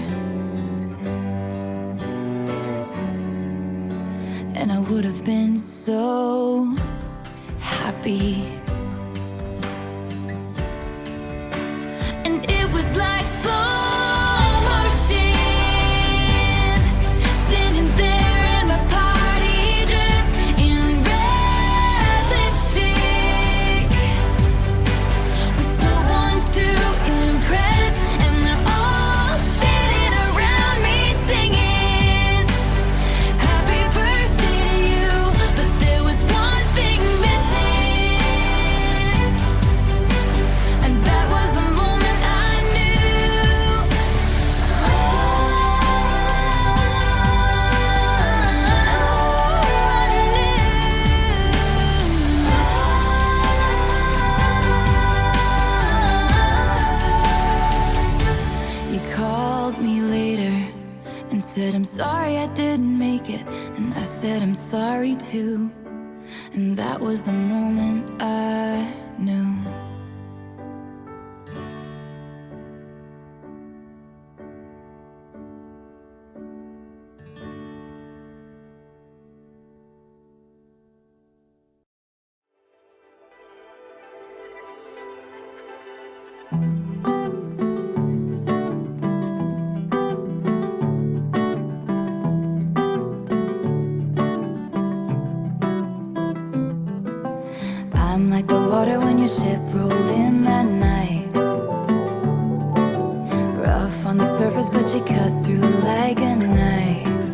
and I would have been so happy. And it was like slow motion, standing there in my party dress, in red lipstick, with no one to impress, and they're all standing around me singing happy birthday to you, but there was one thing missing, and that was the moment I knew. You called me later and said, I'm sorry I didn't make it. And I said, I'm sorry too. And that was the moment I knew. I'm like the water when your ship rolled in that night. Rough on the surface, but you cut through like a knife.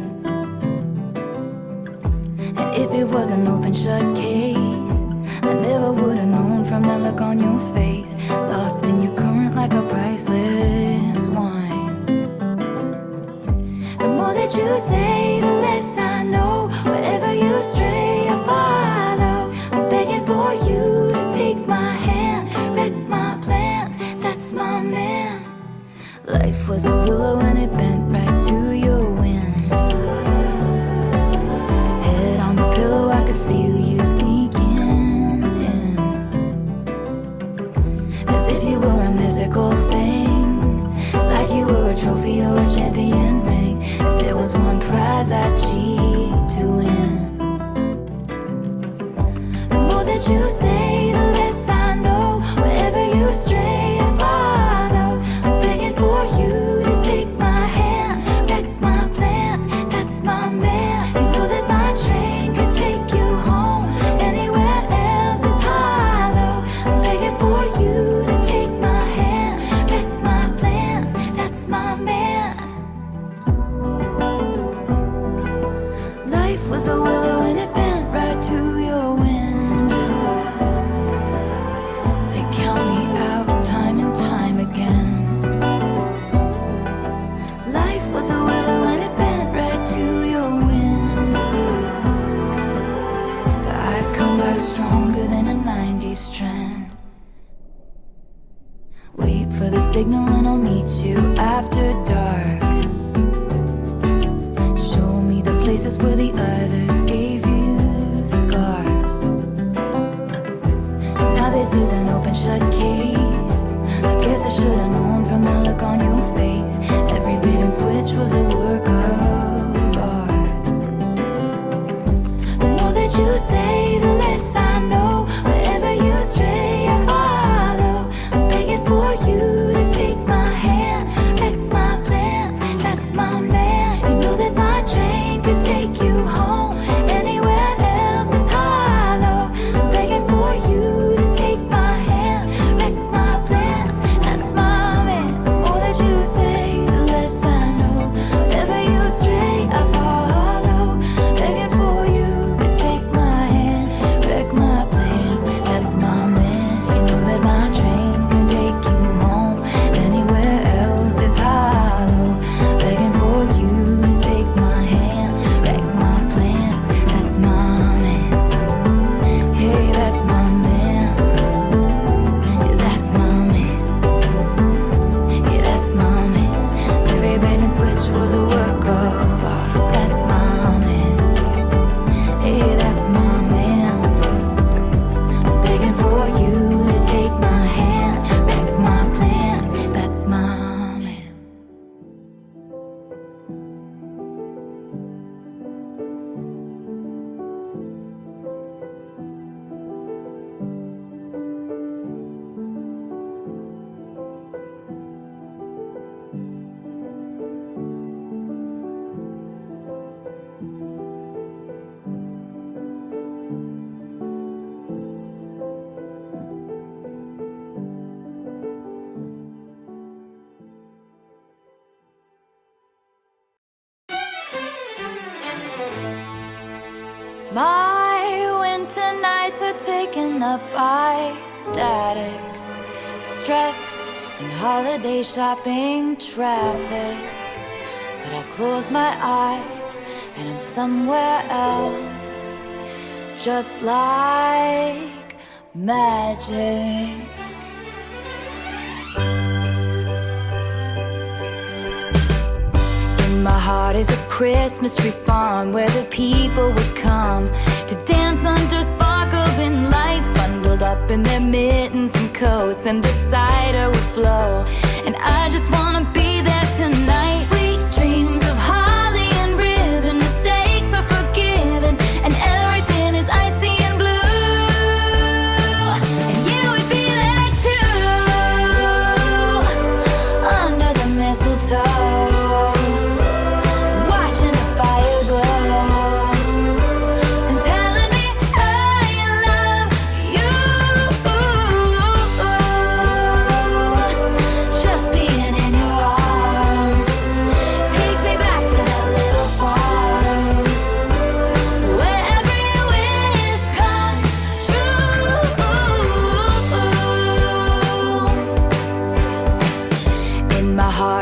And if it was an open shut case, I never would have known from that look on your face. Lost in your current like a priceless wine. The more that you say, the less I know. Wherever you stray, I follow. I'm begging for you to take my hand, wreck my plans, that's my man. Life was a willow and it bent right to your wind. Head on the pillow, I could feel you sneaking in, as if you were a mythical thing, like you were a trophy or a champion ring. And there was one prize I'd cheat to win. The more that you say, the less I know. Wherever you stray, I follow. I'm begging for you to take my hand, wreck my plans, that's my man. You know that my train could take you home, anywhere else is hollow. I'm begging for you to take my hand, wreck my plans, that's my man. Life was a willow and it bent right to your wind. They count me out time and time again. Life was a willow and it bent right to your wind. But I come back stronger than a 90s trend. Wait for the signal and I'll meet you after dark. Show me the place places where the others gave you scars. Now this is an open shut case. I guess I should've known from the look on your face. Every bait and switch was a work of art. The more that you say, the less I know. Wherever you stray, I follow. I'm begging for you to take my hand, wreck my plans, that's my man. You know that my train could take you home. Anywhere else is hollow. I'm begging for you to take my hand, wreck my plans, that's my man. The more that you say, the less I know. Wherever you stray, I follow. Begging for you to take my hand, wreck my plans, that's my man. You know that my train can take you home. Anywhere else is hollow. Begging for you to take my hand, wreck my plans, that's my man. Hey, that's my man. Yeah, that's my man. Yeah, that's my man. Every bait and switch was a work of art. That's my man. Hey, that's my man. I'm begging for you to take my hand, wreck my plans, that's my man. My winter nights are taken up by static, stress, and holiday shopping traffic. But I close my eyes and I'm somewhere else, just like magic. My heart is a Christmas tree farm where the people would come to dance under sparkling lights, bundled up in their mittens and coats, and the cider would flow. And I just wanna be there tonight. Sweet dreams of holly and ribbon, mistakes are forgiven, and everything is icy and blue. And you would be there too, under the mistletoe.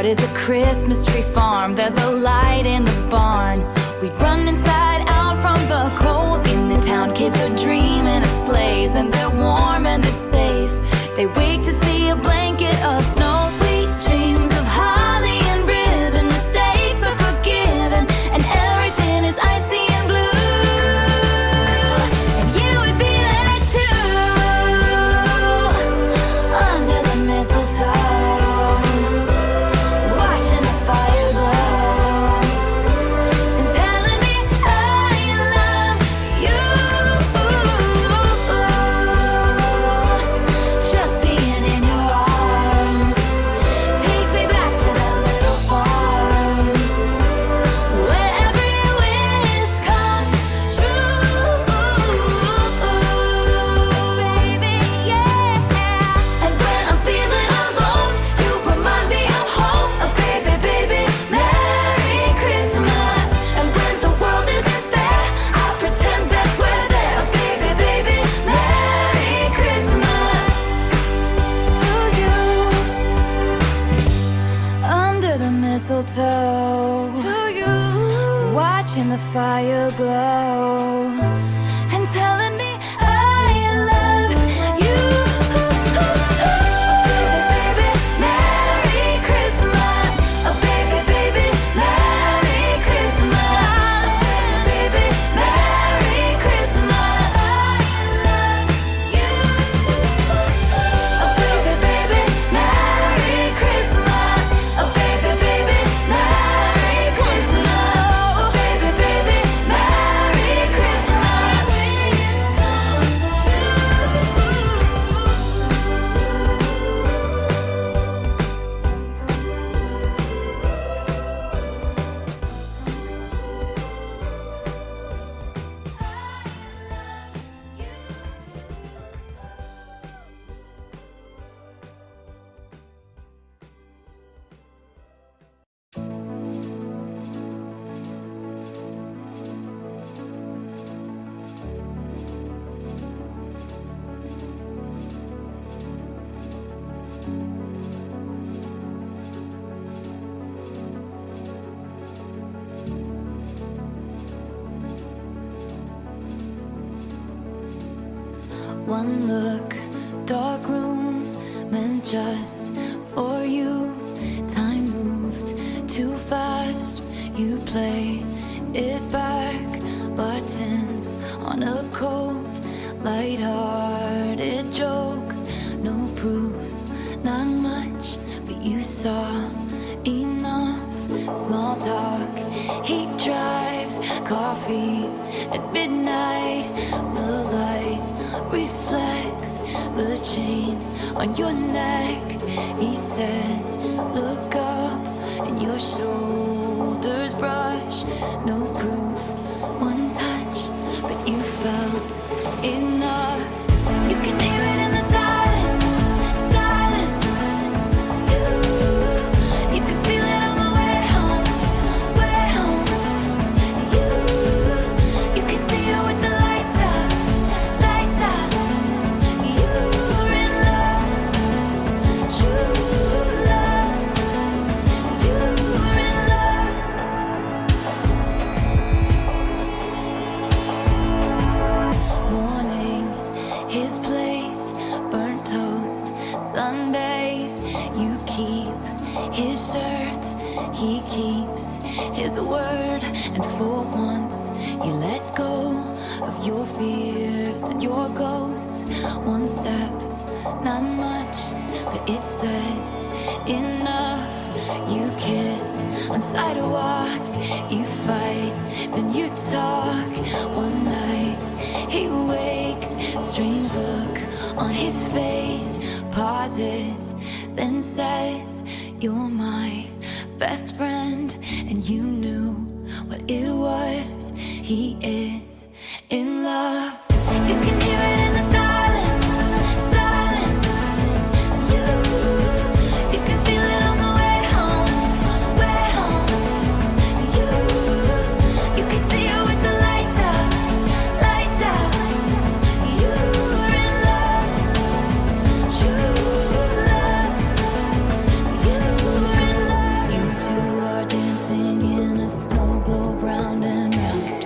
Is a Christmas tree farm, there's a light in the barn. We'd run inside out from the cold. In the town, kids are dreaming of sleighs, and they're warm and they're safe. They wake to see a blanket of snow. Sweet dreams of holly and ribbon, mistakes are forgiven, and everything is icy and blue. And you would be there too, under the mistletoe. Mistletoe to you, watching the fire glow and telling me I love you. Baby, Merry Christmas. Oh, baby, Merry Christmas. One look, dark room, meant just for you. Time moved too fast, you play it back. Buttons on a cold, light-hearted joke. No proof, not much, but you saw enough. Small talk, he drives, coffee at midnight. The light reflects the chain on your neck. He says, look up, and your shoulders brush. No proof, one touch, but you felt enough. You can hear it in the silence, silence. You can feel it on the way home, way home. You can see it with the lights out, lights out. You're in love, true love. You're in love. Morning, his place, burnt toast. Sunday, you keep his shirt, he keeps his word. And for once, you let go of your fears and your ghosts. One step, not much, but it said enough. You kiss on sidewalks, you fight, then you talk. One night, he wakes, strange look on his face. Pauses, then says, you're my best friend. And you knew what it was. He is in love. You can hear it in the silence, silence. You can feel it on the way home, way home. You can see it with the lights out, lights out. You're in love, true love. You're in love. You two are dancing in a snow globe round and round.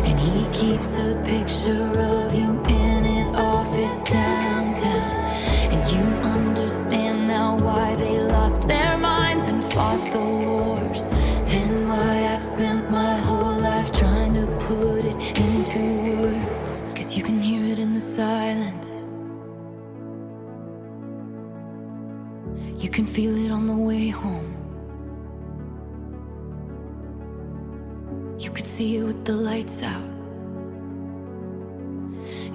And he keeps a picture of you in his office downtown. And you understand now why they lost their minds and fought the wars. And why I've spent my whole life trying to put it into words. 'Cause you can hear it in the silence. You can feel it on the way home. You could see it with the lights out.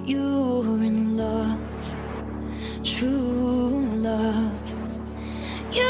You're in love, true love. You